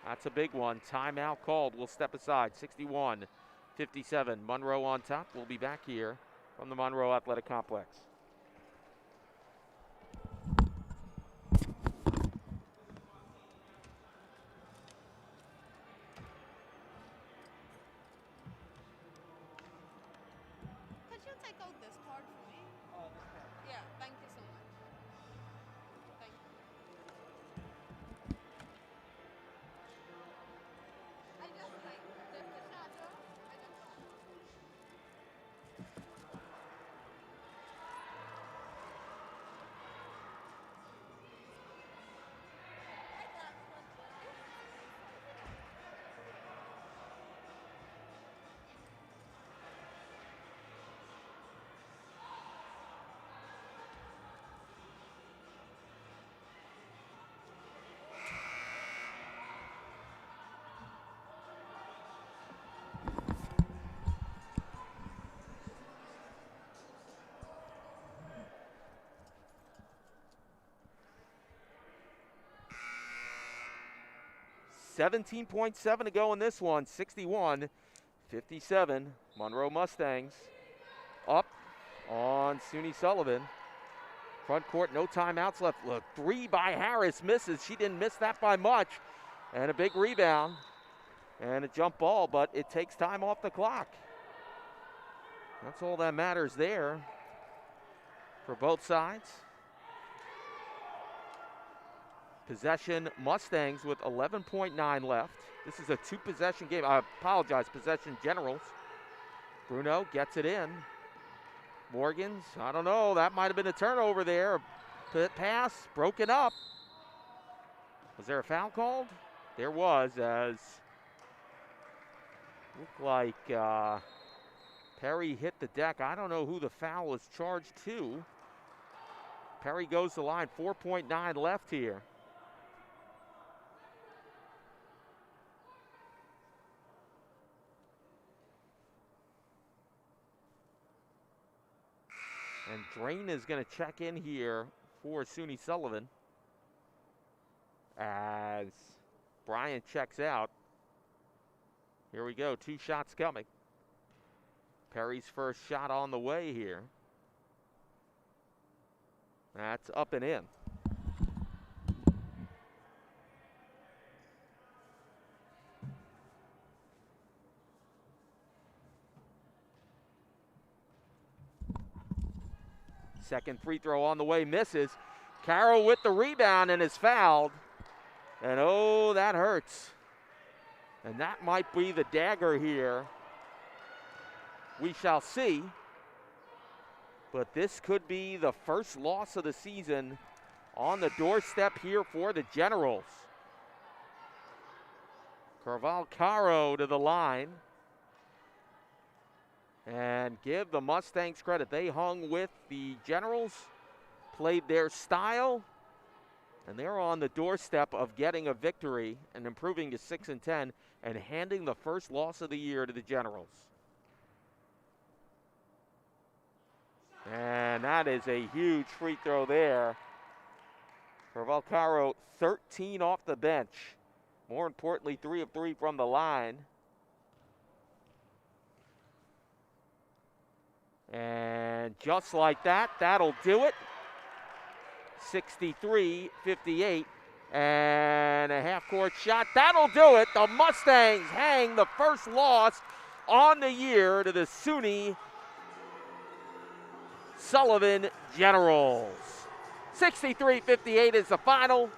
That's a big one. Timeout called. We'll step aside. 61-57, Monroe on top. We'll be back here from the Monroe Athletic Complex. 17.7 to go in this one. 61-57. Monroe Mustangs up on SUNY Sullivan. Front court, no timeouts left. Look, 3 by Harris, misses. She didn't miss that by much. And a big rebound and a jump ball, but it takes time off the clock. That's all that matters there for both sides. Possession Mustangs with 11.9 left. This is a 2-possession game. I apologize, possession Generals. Bruno gets it in. Morgans, I don't know, that might have been a turnover there. Pass, broken up. Was there a foul called? There was, as looked like Perry hit the deck. I don't know who the foul was charged to. Perry goes to the line, 4.9 left here. And Drain is going to check in here for SUNY Sullivan as Bryant checks out. Here we go, 2 shots coming. Perry's first shot on the way here. That's up and in. Second free throw on the way, misses. Carroll with the rebound and is fouled. And oh, that hurts. And that might be the dagger here. We shall see. But this could be the first loss of the season on the doorstep here for the Generals. Carvalho to the line. And give the Mustangs credit. They hung with the Generals, played their style, and they're on the doorstep of getting a victory and improving to 6-10 and handing the first loss of the year to the Generals. And that is a huge free throw there. Carvalho, 13 off the bench. More importantly, 3 of 3 from the line. And just like that, that'll do it. 63-58. And a half-court shot. That'll do it. The Mustangs hang the first loss on the year to the SUNY Sullivan Generals. 63-58 is the final.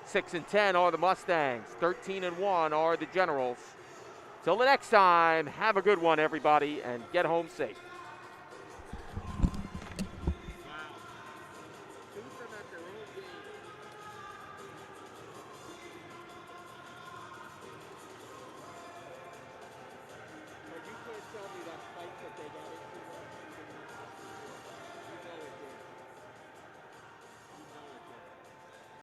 6-10 are the Mustangs. 13-1 are the Generals. Till the next time, have a good one, everybody, and get home safe.